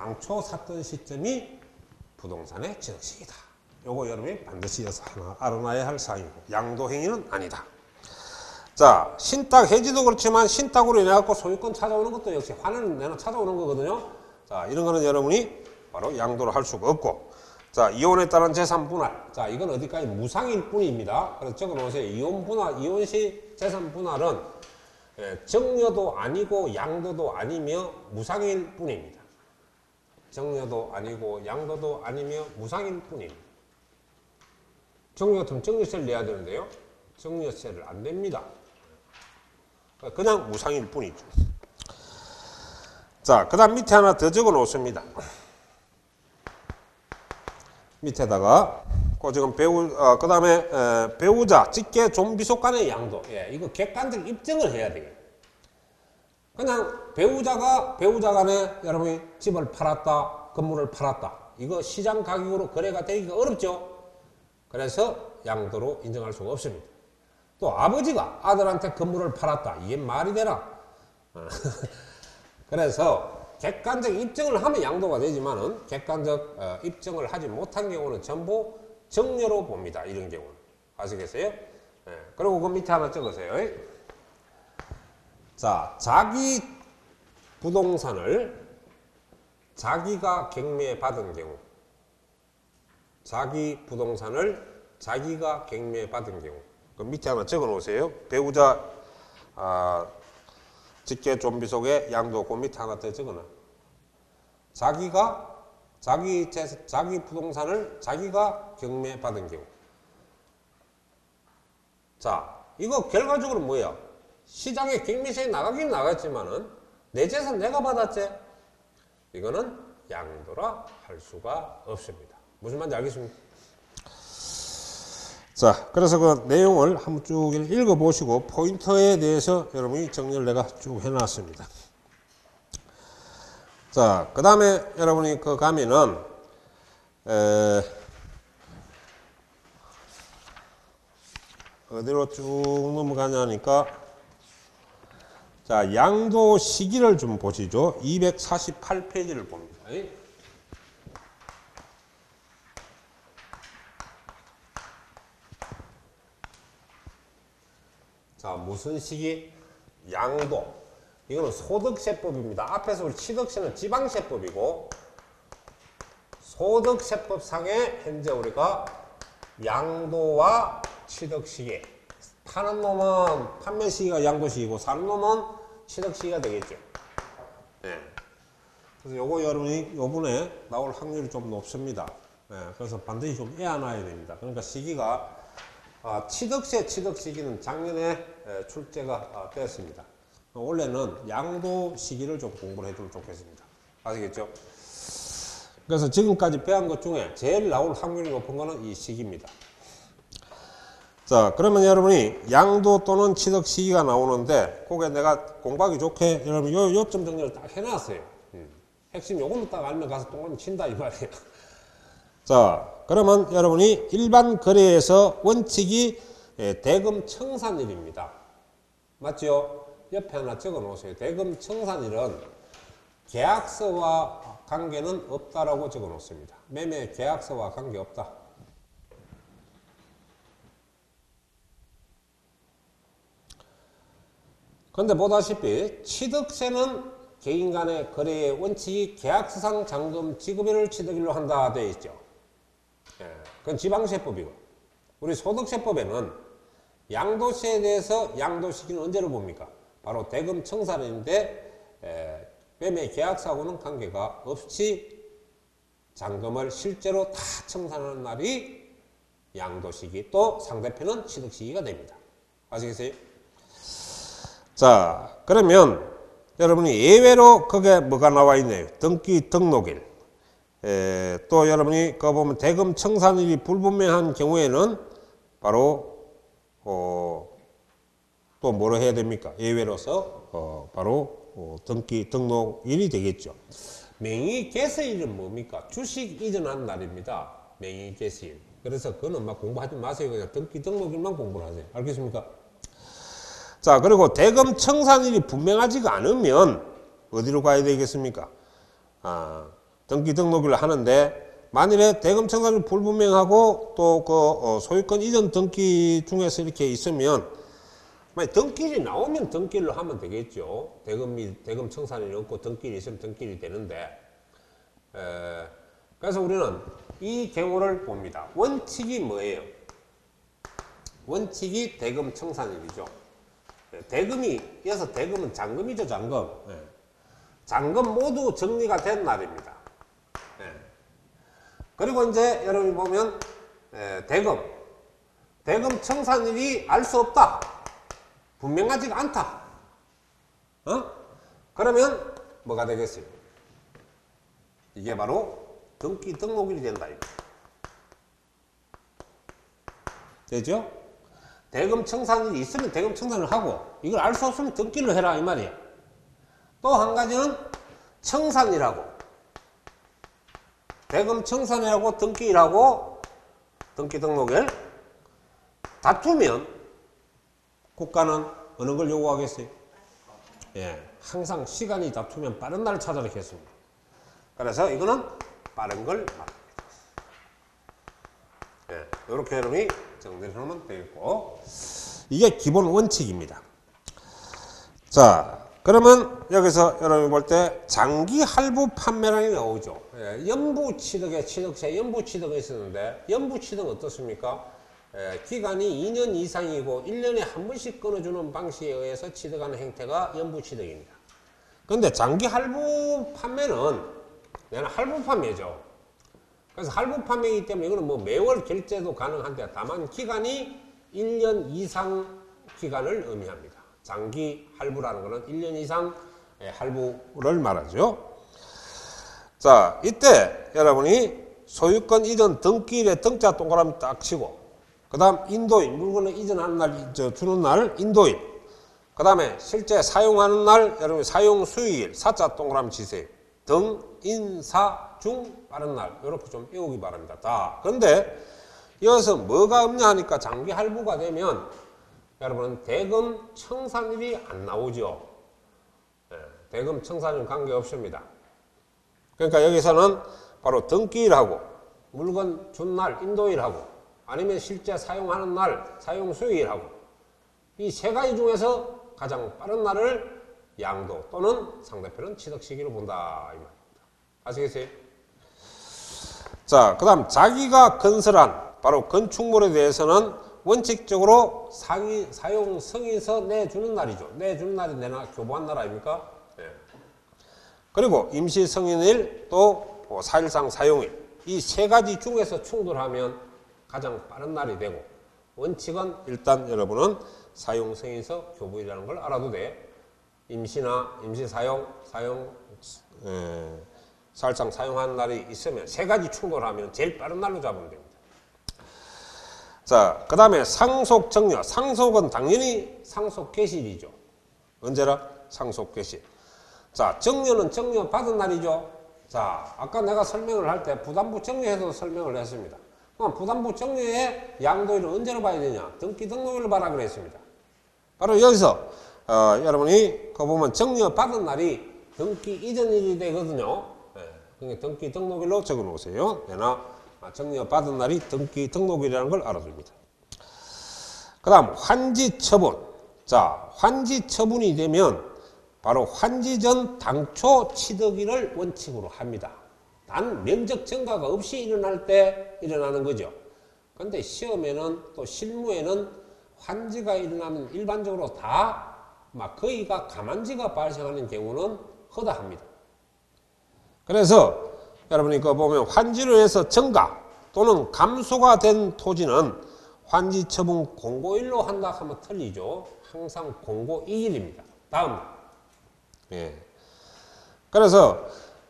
당초 샀던 시점이 부동산의 취득시기다. 요거 여러분이 반드시 하나 알아놔야 할 사항이고, 양도행위는 아니다. 자, 신탁 해지도 그렇지만 신탁으로 인해 갖고 소유권 찾아오는 것도 역시 환을 내나 찾아오는 거거든요. 자, 이런 거는 여러분이 바로 양도를 할 수가 없고, 자, 이혼에 따른 재산 분할. 자, 이건 어디까지 무상일 뿐입니다. 그래서 적어 놓으세요. 이혼 분할, 이혼 시 재산 분할은 정려도 아니고 양도도 아니며 무상일 뿐입니다. 정려도 아니고 양도도 아니며 무상일 뿐입니다. 정려 같으면 정려세를 내야 되는데요. 정려세를 안 냅니다. 그냥 무상일 뿐이죠. 자, 그 다음 밑에 하나 더 적어 놓습니다. 밑에다가 지금 그 다음에 배우자, 직계 존비속 간의 양도. 예, 이거 객관적 입증을 해야 돼요. 그냥 배우자 간에 여러분이 집을 팔았다, 건물을 팔았다. 이거 시장 가격으로 거래가 되기가 어렵죠. 그래서 양도로 인정할 수가 없습니다. 또 아버지가 아들한테 건물을 팔았다. 이게 말이 되나? 그래서 객관적 입증을 하면 양도가 되지만은 객관적 입증을 하지 못한 경우는 전부 정려로 봅니다. 이런 경우는. 아시겠어요? 네. 그리고 그 밑에 하나 적으세요. 자, 자기 부동산을 자기가 경매받은 경우, 자기 부동산을 자기가 경매받은 경우, 그 밑에 하나 적어 놓으세요. 배우자 직계 존비속의 양도 그 밑에 하나 더 적어놔. 자기 부동산을 자기가 경매받은 경우. 자, 이거 결과적으로 뭐야? 시장에 경매세에 나가긴 나갔지만은 내 재산 내가 받았지? 이거는 양도라 할 수가 없습니다. 무슨 말인지 알겠습니까? 자, 그래서 그 내용을 한번 쭉 읽어보시고 포인터에 대해서 여러분이 정리를 내가 쭉 해놨습니다. 자, 그 다음에 여러분이 그 가면은 어디로 쭉 넘어가냐니까, 자, 양도 시기를 좀 보시죠. 248페이지를 봅니다. 자, 무슨 시기? 양도. 이거는 소득세법입니다. 앞에서 우리 취득세는 지방세법이고, 소득세법상에 현재 우리가 양도와 취득시기. 파는 놈은 판매 시기가 양도 시기고, 사는 놈은 취득 시기가 되겠죠. 네. 그래서 요거 여러분이 요번에 나올 확률이 좀 높습니다. 네. 그래서 반드시 좀 애안놔야 됩니다. 그러니까 시기가 취득세 취득 시기는 작년에 출제가 되었습니다. 원래는 양도 시기를 좀 공부를 해주면 좋겠습니다. 아시겠죠? 그래서 지금까지 배운 것 중에 제일 나올 확률이 높은 거는 이 시기입니다. 자, 그러면 여러분이 양도 또는 취득 시기가 나오는데, 그게 내가 공부하기 좋게 여러분 요점 정리를 딱 해놨어요. 핵심 요거만 딱 알면 가서 동그라미 친다 이 말이에요. 자, 그러면 여러분이 일반 거래에서 원칙이 대금 청산일입니다. 맞죠? 옆에 하나 적어 놓으세요. 대금 청산일은 계약서와 관계는 없다라고 적어 놓습니다. 매매 계약서와 관계 없다. 그런데 보다시피 취득세는 개인 간의 거래의 원칙이 계약서상 잔금 지급일을 취득일로 한다 되어 있죠. 그건 지방세법이고, 우리 소득세법에는 양도세에 대해서 양도 시기는 언제로 봅니까? 바로 대금 청산일인데 매매 계약서하고는 관계가 없이 잔금을 실제로 다 청산하는 날이 양도 시기, 또 상대편은 취득 시기가 됩니다. 아시겠어요? 자, 그러면 여러분이 예외로 거기에 뭐가 나와 있네요. 등기 등록일. 또 여러분이 그거 보면 대금 청산일이 불분명한 경우에는 바로 또 뭐로 해야 됩니까? 예외로서 바로 등기 등록일이 되겠죠. 명의 개시일은 뭡니까? 주식 이전한 날입니다. 명의 개시일. 그래서 그거는 막 공부하지 마세요. 그냥 등기 등록일만 공부를 하세요. 알겠습니까? 자, 그리고 대금 청산일이 분명하지가 않으면 어디로 가야 되겠습니까? 등기 등록일을 하는데 만일에 대금 청산이 불분명하고 또 그 소유권 이전 등기 중에서 이렇게 있으면 만약 등기일이 나오면 등기일로 하면 되겠죠. 대금 청산이 없고 등기일이 있으면 등기일이 되는데 그래서 우리는 이 경우를 봅니다. 원칙이 뭐예요? 원칙이 대금 청산일이죠. 이어서 대금은 잔금이죠, 잔금. 잔금 모두 정리가 된 날입니다. 그리고 이제 여러분이 보면 대금 청산일이 알 수 없다. 분명하지가 않다. 그러면 뭐가 되겠어요? 이게 바로 등기 등록일이 된다. 되죠? 대금 청산일이 있으면 대금 청산을 하고 이걸 알 수 없으면 등기를 해라 이 말이야. 또 한 가지는 청산이라고 대금 청산이라고 등기일하고 등기 등록일 다투면 국가는 어느 걸 요구하겠어요? 항상 시간이 다투면 빠른 날을 찾아라 했습니다. 그래서 이거는 빠른 걸 말합니다. 이렇게 여러분이 정리를 하면 되겠고 이게 기본 원칙입니다. 자, 그러면 여기서 여러분이 볼 때 장기 할부 판매량이 나오죠. 연부 취득에 취득세 연부 취득이 있었는데 연부 취득은 어떻습니까? 기간이 2년 이상이고 1년에 한 번씩 끊어주는 방식에 의해서 취득하는 형태가 연부 취득입니다. 그런데 장기 할부 판매는 내가 할부 판매죠. 그래서 할부 판매이기 때문에 이거는 뭐 매월 결제도 가능한데 다만 기간이 1년 이상 기간을 의미합니다. 장기 할부라는 것은 1년 이상 할부를 말하죠. 자, 이때 여러분이 소유권 이전 등기일에 등자 동그라미 딱 치고 그 다음 인도일, 물건을 이전하는 날, 주는 날 인도일 그 다음에 실제 사용하는 날 여러분이 사용 수익일 사자 동그라미 치세요. 등, 인, 사, 중 빠른 날 이렇게 좀 외우기 바랍니다. 다. 그런데 이어서 뭐가 없냐 하니까 장기 할부가 되면 여러분은 대금 청산일이 안 나오죠. 대금 청산일 관계없습니다. 그러니까 여기서는 바로 등기일하고 물건 준 날 인도일하고 아니면 실제 사용하는 날 사용 수익일하고 이 세 가지 중에서 가장 빠른 날을 양도 또는 상대편은 취득 시기로 본다 이 말입니다. 아시겠어요? 자, 그 다음 자기가 건설한 바로 건축물에 대해서는 원칙적으로 사용 승인서 내주는 날이죠. 내주는 날이 내나 교부한 날 아닙니까? 그리고 임시 승인일 또 4일상 사용일 이 세 가지 중에서 충돌하면 가장 빠른 날이 되고 원칙은 일단 여러분은 사용 승인서 교부일이라는 걸 알아도 돼. 임시나 임시 사용 4일상 사용하는 날이 있으면 세 가지 충돌하면 제일 빠른 날로 잡으면 됩니다. 자, 그 다음에 상속 정려. 상속은 당연히 상속 개시일이죠. 언제라? 상속 개시일. 자, 정려는 정려 받은 날이죠. 자, 아까 내가 설명을 할 때 부담부 정려에서 설명을 했습니다. 그럼 부담부 정려의 양도일은 언제로 봐야 되냐? 등기 등록일로 봐라 그랬습니다. 바로 여기서 여러분이 그 보면 정려 받은 날이 등기 이전일이 되거든요. 그러니까 등기 등록일로 적어 놓으세요. 내나 정려 받은 날이 등기 등록일이라는 걸 알아둡니다. 그 다음 환지 처분. 자, 환지 처분이 되면 바로 환지 전 당초 취득일을 원칙으로 합니다. 단 면적 증가가 없이 일어날 때 일어나는 거죠. 그런데 시험에는 또 실무에는 환지가 일어나면 일반적으로 다 막 거의가 가만지가 발생하는 경우는 허다합니다. 그래서 여러분이 그 보면 환지로 해서 증가 또는 감소가 된 토지는 환지 처분 공고일로 한다 하면 틀리죠. 항상 공고 2일입니다. 다음. 그래서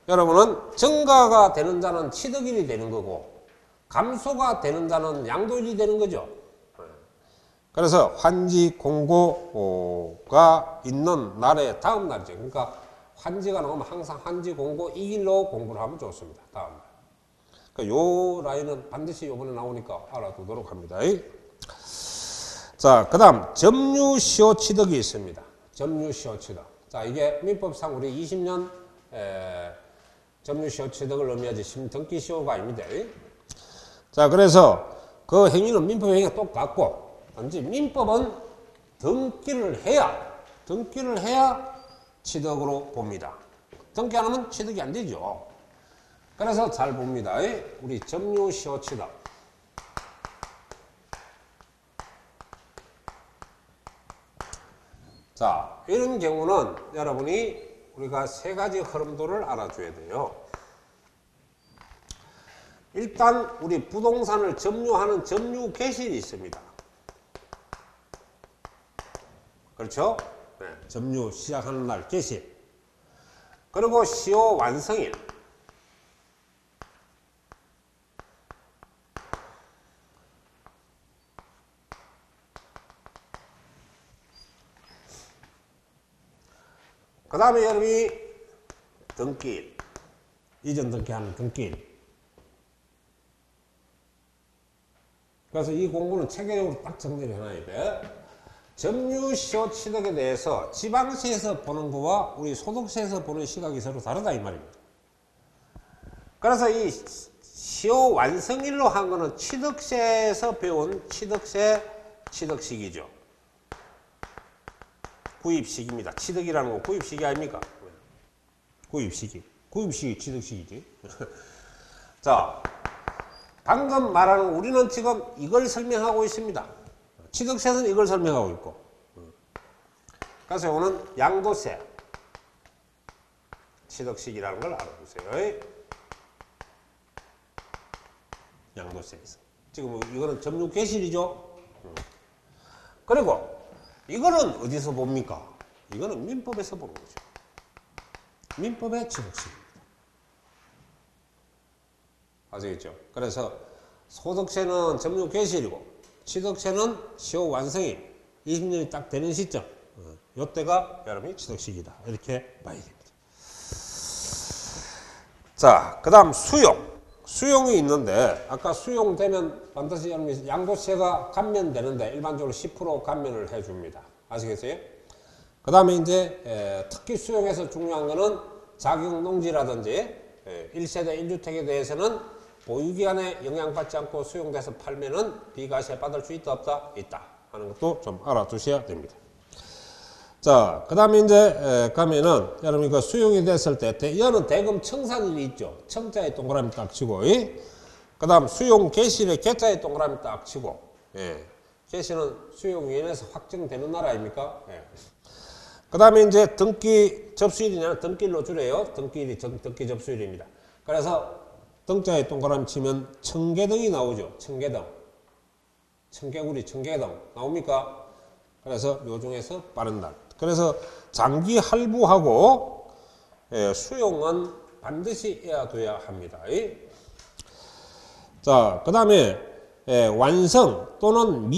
여러분은 증가가 되는 자는 취득일이 되는 거고 감소가 되는 자는 양도일이 되는 거죠. 그래서 환지 공고가 있는 날의 다음 날이죠. 그러니까 환지가 나오면 항상 환지 공고 2일로 공부를 하면 좋습니다. 다음 날. 그러니까 요 라인은 반드시 요번에 나오니까 알아두도록 합니다. 자, 그 다음 점유시효 취득이 있습니다. 점유시효 취득. 자, 이게 민법상 우리 20년 점유시효 취득을 의미하지 등기시효가 아닙니다. 자, 그래서 그 행위는 민법 행위가 똑같고, 단지 민법은 등기를 해야 취득으로 봅니다. 등기 안 하면 취득이 안 되죠. 그래서 잘 봅니다. 우리 점유시효 취득. 자, 이런 경우는 여러분이 우리가 세 가지 흐름도를 알아줘야 돼요. 일단 우리 부동산을 점유하는 점유 개시일이 있습니다. 그렇죠? 네, 점유 시작하는 날 개시일. 그리고 시효 완성일. 그 다음에 여러분이 등기일. 이전 등기하는 등기일. 그래서 이 공부는 체계적으로 딱 정리를 해놔야 돼. 점유시효 취득에 대해서 지방시에서 보는 거와 우리 소득세에서 보는 시각이 서로 다르다 이 말입니다. 그래서 이 시효 완성일로 한 거는 취득세에서 배운 취득시기죠. 구입시기입니다. 취득이라는 건 구입시기 아닙니까? 구입시기 취득시기지. 자, 방금 말하는 우리는 지금 이걸 설명하고 있습니다. 취득세는 이걸 설명하고 있고. 그래서 이거는 양도세 취득시기라는 걸 알아두세요. 양도세에서. 지금 이거는 점유 개시일이죠. 그리고 이거는 어디서 봅니까? 이거는 민법에서 보는 거죠. 민법의 취득시기입니다. 아시겠죠? 그래서 소득세는 점유 개시일이고 취득세는 시효 완성일 20년이 딱 되는 시점, 이때가 여러분이 취득시기다 이렇게 봐야 됩니다. 자, 그 다음 수용이 있는데 아까 수용되면 반드시 여러분이 양도세가 감면되는데 일반적으로 10% 감면을 해줍니다. 아시겠어요? 그 다음에 이제 특히 수용에서 중요한 거는 자격농지라든지 1세대 1주택에 대해서는 보유기간에 영향받지 않고 수용돼서 팔면은 비과세 받을 수 있다 없다? 있다 하는 것도 좀 알아두셔야 됩니다. 자, 그 다음에 이제 가면은 여러분이 그 수용이 됐을 때 여는 대금 청산일이 있죠. 청자에 동그라미 딱 치고, 그 다음 수용 개시일에 개자에 동그라미 딱 치고, 개시는 수용위원회에서 확정되는 날 아닙니까? 그 다음에 이제 등기 접수일이냐 등기일로 줄여요. 등기일이 등기 접수일입니다. 그래서 등자에 동그라미 치면 청계등이 나오죠. 청계등. 청개구리, 청계등 나옵니까? 그래서 요 중에서 빠른 날. 그래서 장기 할부하고 수용은 반드시 해야 돼야 합니다. 자, 그 다음에 완성 또는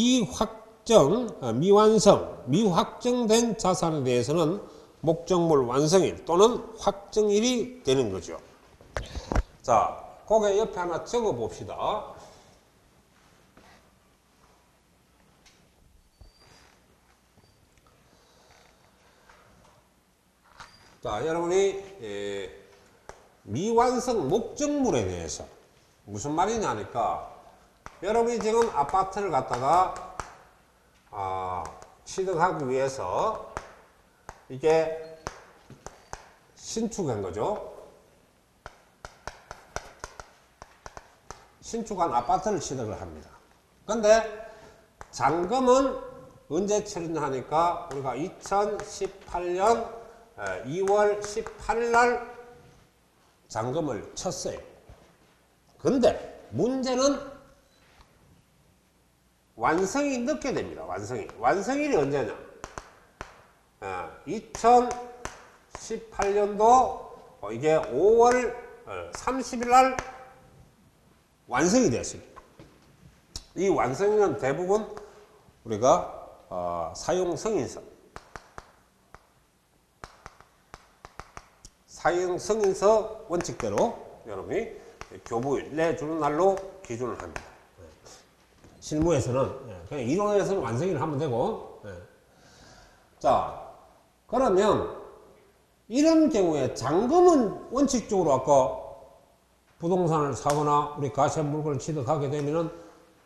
미확정된 자산에 대해서는 목적물 완성일 또는 확정일이 되는 거죠. 자, 거기에 옆에 하나 적어 봅시다. 자, 여러분이 미완성 목적물에 대해서 무슨 말이냐 하니까 여러분이 지금 아파트를 갖다가 취득하기 위해서 이게 신축한 거죠. 신축한 아파트를 취득을 합니다. 근데 잔금은 언제 처리하니까 우리가 2018년 2월 18일 날 잔금을 쳤어요. 근데 문제는 완성이 늦게 됩니다. 완성일이 언제냐? 2018년도 이게 5월 30일 날 완성이 됐습니다. 이 완성일은 대부분 우리가 사용 승인서 원칙대로 여러분이 교부일 내주는 날로 기준을 합니다. 실무에서는 그냥 이론에서는 완성일을 하면 되고, 자, 그러면 이런 경우에 잔금은 원칙적으로 아까 부동산을 사거나 우리 가세 물건을 취득하게 되면은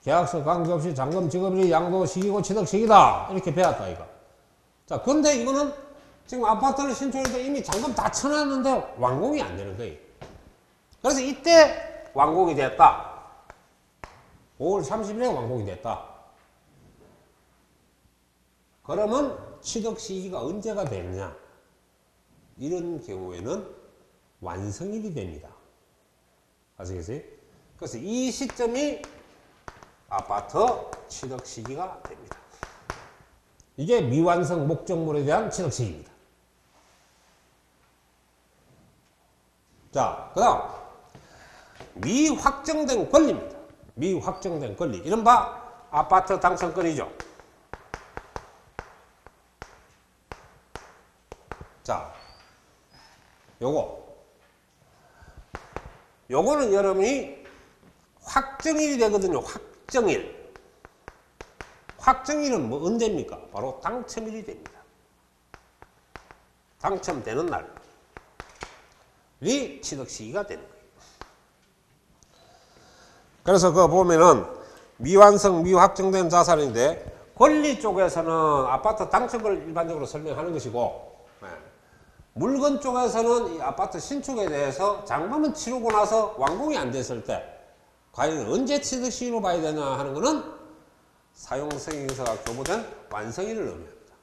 계약서 관계없이 잔금 지급일이 양도 시기고 취득 시기다 이렇게 배웠다 이거. 자, 근데 이거는 지금 아파트를 신축해서 이미 잔금 다 쳐놨는데 완공이 안 되는 거예요. 그래서 이때 완공이 됐다. 5월 30일에 완공이 됐다. 그러면 취득 시기가 언제가 되느냐? 이런 경우에는 완성일이 됩니다. 아시겠어요? 그래서 이 시점이 아파트 취득 시기가 됩니다. 이게 미완성 목적물에 대한 취득 시기입니다. 자, 그 다음 미확정된 권리입니다. 미확정된 권리. 이른바 아파트 당첨권이죠. 자, 요거는 여러분이 확정일이 되거든요. 확정일. 확정일은 뭐 언제입니까? 바로 당첨일이 됩니다. 당첨되는 날이 취득 시기가 되는 거예요. 그래서 그거 보면은 미완성, 미확정된 자산인데 권리 쪽에서는 아파트 당첨을 일반적으로 설명하는 것이고 물건 쪽에서는 이 아파트 신축에 대해서 잔금은 치르고 나서 완공이 안 됐을 때 과연 언제 취득 시기로 봐야 되나 하는 것은 사용승인서가 교부된 완성일을 의미합니다.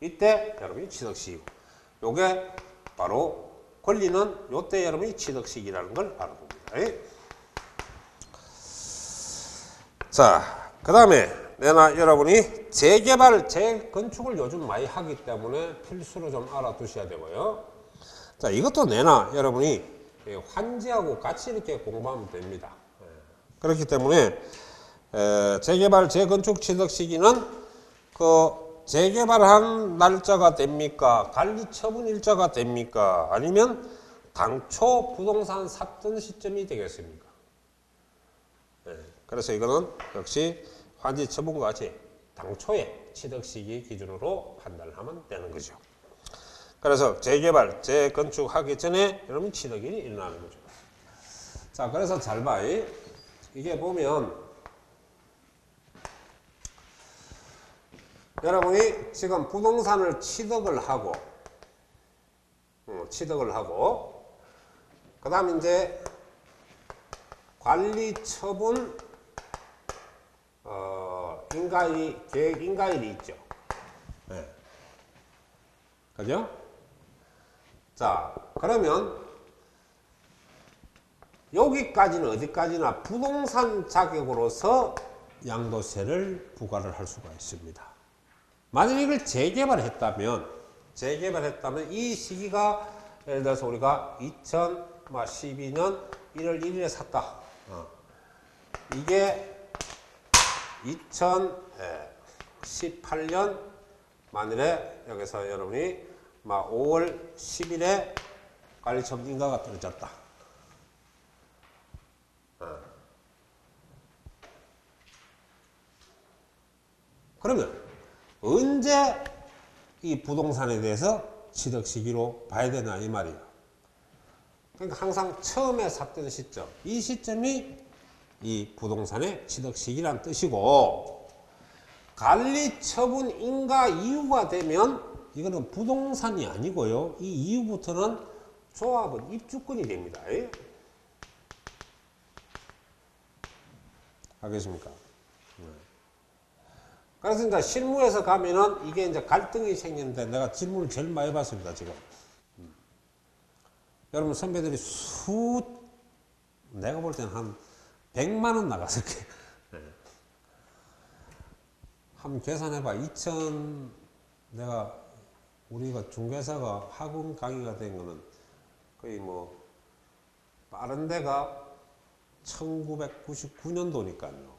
이때 여러분이 취득 시기고 요게 바로 권리는 요때 여러분이 취득 시기라는 걸 알아봅니다. 자, 그 다음에 내가 여러분이 재개발, 재건축을 요즘 많이 하기 때문에 필수로 좀 알아두셔야 되고요. 자, 이것도 내나 여러분이 환지하고 같이 이렇게 공부하면 됩니다. 그렇기 때문에 재개발, 재건축 취득 시기는 그 재개발한 날짜가 됩니까? 관리 처분 일자가 됩니까? 아니면 당초 부동산 샀던 시점이 되겠습니까? 그래서 이거는 역시 환지 처분과 같이 당초의 취득 시기 기준으로 판단을 하면 되는 거죠. 그래서 재개발, 재건축하기 전에 여러분 취득일이 일어나는 거죠. 자, 그래서 잘 봐. 이게 보면 여러분이 지금 부동산을 취득을 하고 그 다음 이제 관리 처분 계획 인가일이 있죠. 네. 그죠? 자, 그러면 여기까지는 어디까지나 부동산 자격으로서 양도세를 부과를 할 수가 있습니다. 만약 이걸 재개발했다면 이 시기가 예를 들어서 우리가 2012년 1월 1일에 샀다. 이게 2018년 만일에 여기서 여러분이 5월 10일에 관리처분 인가가 떨어졌다. 그러면 언제 이 부동산에 대해서 취득 시기로 봐야 되나 이 말이에요. 그러니까 항상 처음에 샀던 시점, 이 시점이 이 부동산의 취득 시기란 뜻이고, 관리 처분 인가 이유가 되면 이거는 부동산이 아니고요. 이 이후부터는 조합은 입주권이 됩니다. 알겠습니까? 그래서 이제 실무에서 가면은 이게 이제 갈등이 생기는데 내가 질문을 제일 많이 해봤습니다, 지금. 여러분 선배들이 내가 볼 때는 한 100만 원 나갔을 거예요. 한번 계산해봐. 우리가 중개사가 학원 강의가 된 거는 거의 빠른 데가 1999년도니까요.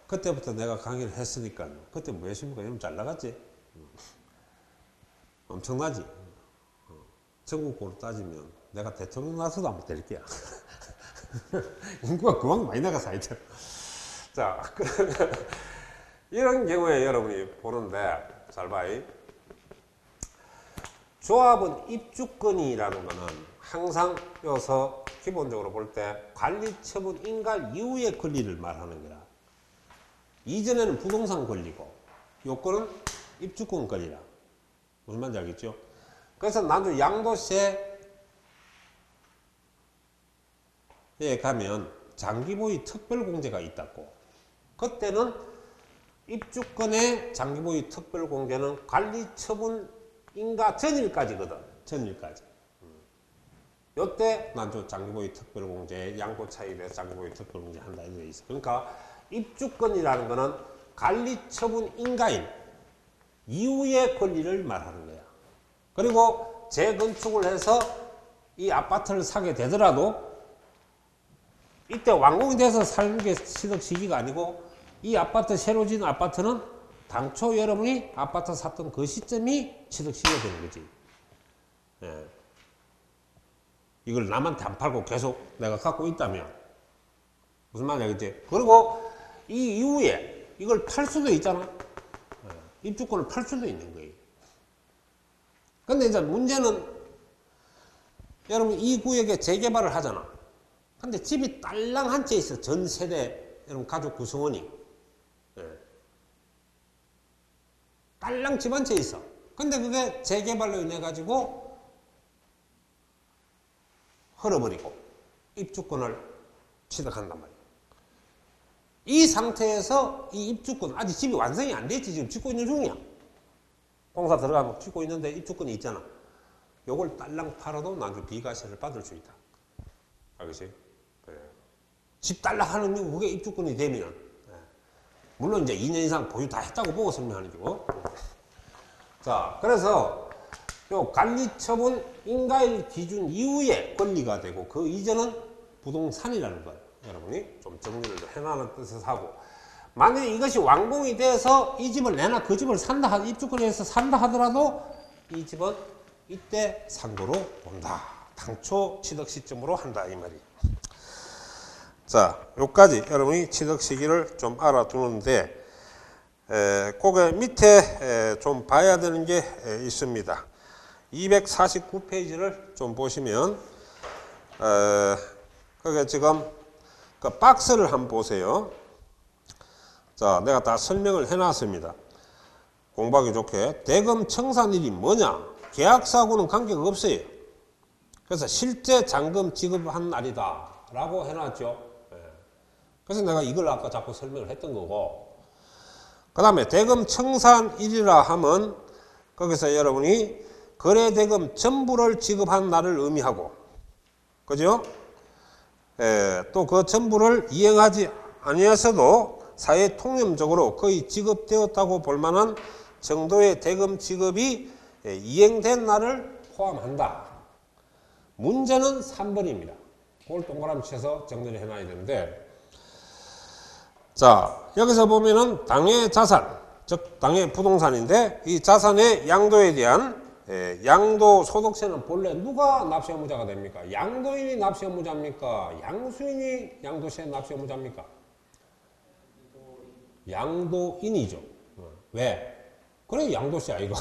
그때부터 내가 강의를 했으니까요. 그때 뭐 했습니까? 여러분 잘 나갔지? 엄청나지? 전국으로 따지면 내가 대통령 나서도 한번 될 거야. 인구가 그만큼 많이 나가서 하여튼. 자, 이런 경우에 여러분이 보는데 잘 봐요. 조합은 입주권이라는 거는 항상 여기서 기본적으로 볼 때 관리처분 인가 이후의 권리를 말하는 거라. 이전에는 부동산 권리고 요건은 입주권 권리라. 무슨 말인지 알겠죠? 그래서 나도 양도세에 가면 장기보유 특별공제가 있다고. 그때는 입주권의 장기보유 특별공제는 관리처분 인가 전일까지거든. 전일까지. 요때 난저 장기보유 특별공제, 양도 차익에 대해서 장기보유 특별공제 한다 이렇게 있어. 그러니까 입주권이라는 거는 관리처분 인가인 이후의 권리를 말하는 거야. 그리고 재건축을 해서 이 아파트를 사게 되더라도 이때 완공이 돼서 사는 게 취득 시기가 아니고 이 아파트 새로 지은 아파트는 당초 여러분이 아파트 샀던 그 시점이 취득 시기가 되는 거지. 예. 이걸 남한테 안 팔고 계속 내가 갖고 있다면 무슨 말인지 알겠지? 그리고 이 이후에 이걸 팔 수도 있잖아. 예. 입주권을 팔 수도 있는 거예요. 근데 이제 문제는 여러분 이 구역에 재개발을 하잖아. 근데 집이 딸랑 한 채 있어. 전 세대 여러분 가족 구성원이. 예. 딸랑 집 한 채 있어. 근데 그게 재개발로 인해 가지고 헐어버리고 입주권을 취득한단 말이야. 이 상태에서 이 입주권 아직 집이 완성이 안 됐지. 지금 짓고 있는 중이야. 공사 들어가고 짓고 있는데 입주권이 있잖아. 요걸 딸랑 팔아도 나중에 비과세를 받을 수 있다. 알겠지? 그래. 집 딸랑 하는 거 그게 입주권이 되면 네. 물론 이제 2년 이상 보유 다 했다고 보고 설명하는 거고. 자, 그래서 요 관리처분 인가일 기준 이후에 권리가 되고 그 이전은 부동산이라는 거예요. 여러분이 좀 정리를 해놔는 뜻에서 하고, 만약에 이것이 완공이 돼서 이 집을 내나 그 집을 산다, 입주권에서 산다 하더라도 이 집은 이때 상고로 본다. 당초 취득 시점으로 한다 이 말이에요. 자, 요까지 여러분이 취득 시기를 좀 알아두는데 그게 밑에 좀 봐야 되는 게 있습니다. 249페이지를 좀 보시면 그게 지금 그 박스를 한번 보세요. 자, 내가 다 설명을 해놨습니다. 공부하기 좋게. 대금 청산일이 뭐냐? 계약사하고는 관계가 없어요. 그래서 실제 잔금 지급한 날이다 라고 해놨죠. 그래서 내가 이걸 아까 자꾸 설명을 했던 거고, 그 다음에 대금 청산일이라 하면 거기서 여러분이 거래대금 전부를 지급한 날을 의미하고, 그죠? 또 그 전부를 이행하지 아니해서도 사회 통념적으로 거의 지급되었다고 볼 만한 정도의 대금 지급이 이행된 날을 포함한다. 문제는 3번입니다. 그걸 동그라미 쳐서 정리를 해놔야 되는데, 자, 여기서 보면은 당해 자산, 즉 당해 부동산인데 이 자산의 양도에 대한 양도 소득세는 본래 누가 납세 의무자가 됩니까? 양도인이 납세 의무자입니까? 양수인이 양도세 납세 의무자입니까? 양도인이죠. 왜? 그래 양도세 아이가.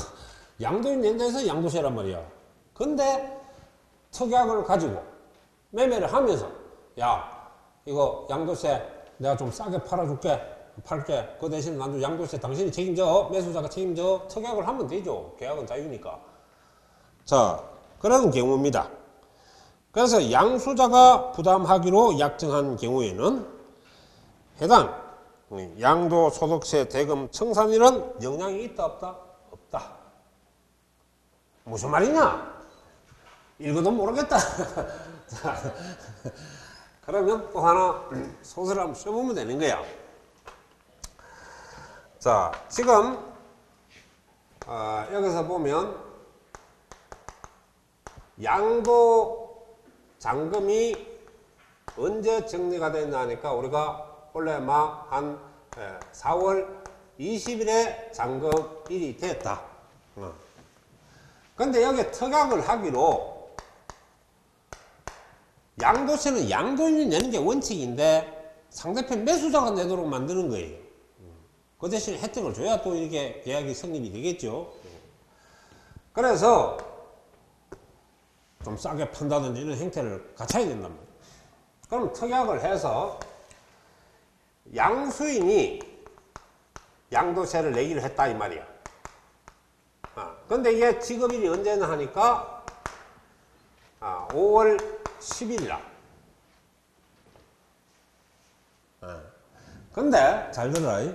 양도인 낸다 해서 양도세란 말이야. 근데 특약을 가지고 매매를 하면서 야 이거 양도세 내가 좀 싸게 팔아줄게. 팔게. 그 대신 난 양도세 당신이 책임져. 매수자가 책임져. 특약을 하면 되죠. 계약은 자유니까. 자, 그런 경우입니다. 그래서 양수자가 부담하기로 약정한 경우에는 해당 양도소득세 대금 청산일은 영향이 있다 없다? 없다. 무슨 말이냐? 읽어도 모르겠다. 자, 그러면 또 하나 소설을 한번 써보면 되는 거야. 자, 지금 여기서 보면 양도 잔금이 언제 정리가 됐냐 하니까 우리가 원래 막 한 4월 20일에 잔금일이 됐다. 근데 여기 특약을 하기로 양도세는 양도인이 내는 게 원칙인데 상대편 매수자가 내도록 만드는 거예요. 그 대신 혜택을 줘야 또 이렇게 계약이 성립이 되겠죠. 그래서 좀 싸게 판다든지 이런 행태를 갖춰야 된단 말이에요. 그럼 특약을 해서 양수인이 양도세를 내기로 했다 이 말이야. 근데 이게 지급일이 언제나 하니까 5월 10일이라. 근데 잘 들어라.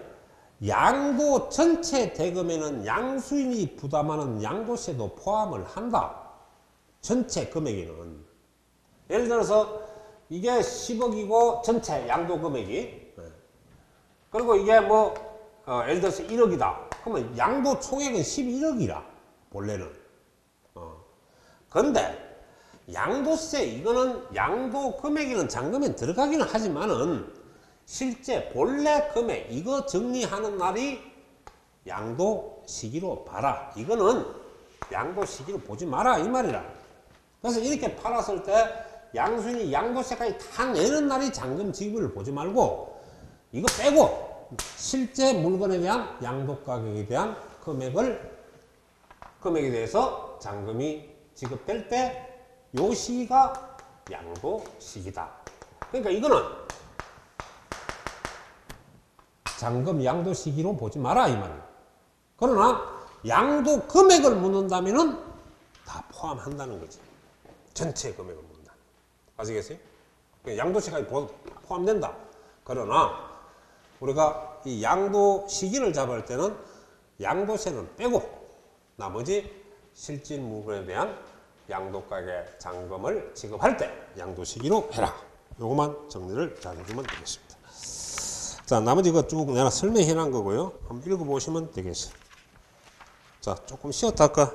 양도 전체 대금에는 양수인이 부담하는 양도세도 포함을 한다. 전체 금액에는. 예를 들어서 이게 10억이고 전체 양도 금액이. 그리고 이게 뭐 예를 들어서 1억이다. 그러면 양도 총액은 11억이라 본래는. 근데 양도세 이거는 양도 금액에는 잔금에 들어가기는 하지만은 실제 본래 금액 이거 정리하는 날이 양도 시기로 봐라. 이거는 양도 시기로 보지 마라 이 말이라. 그래서 이렇게 팔았을 때 양수인이 양도세까지 다 내는 날이 잔금 지급을 보지 말고 이거 빼고 실제 물건에 대한 양도 가격에 대한 금액에 대해서 잔금이 지급될 때 요 시기가 양도 시기다. 그러니까 이거는 잔금 양도 시기로 보지 마라 이 말이에요. 그러나 양도 금액을 묻는다면은 다 포함한다는 거지. 전체 금액을 묻는다. 아시겠어요? 양도세까지 포함된다. 그러나 우리가 이 양도 시기를 잡을 때는 양도세는 빼고 나머지 실질 물건에 대한 양도가격 잔금을 지급할 때 양도 시기로 해라. 요것만 정리를 잘 해주면 되겠습니다. 자, 나머지 이거 쭉 내가 설명해 놓은 거고요. 한번 읽어보시면 되겠어요. 자, 조금 쉬었다 할까?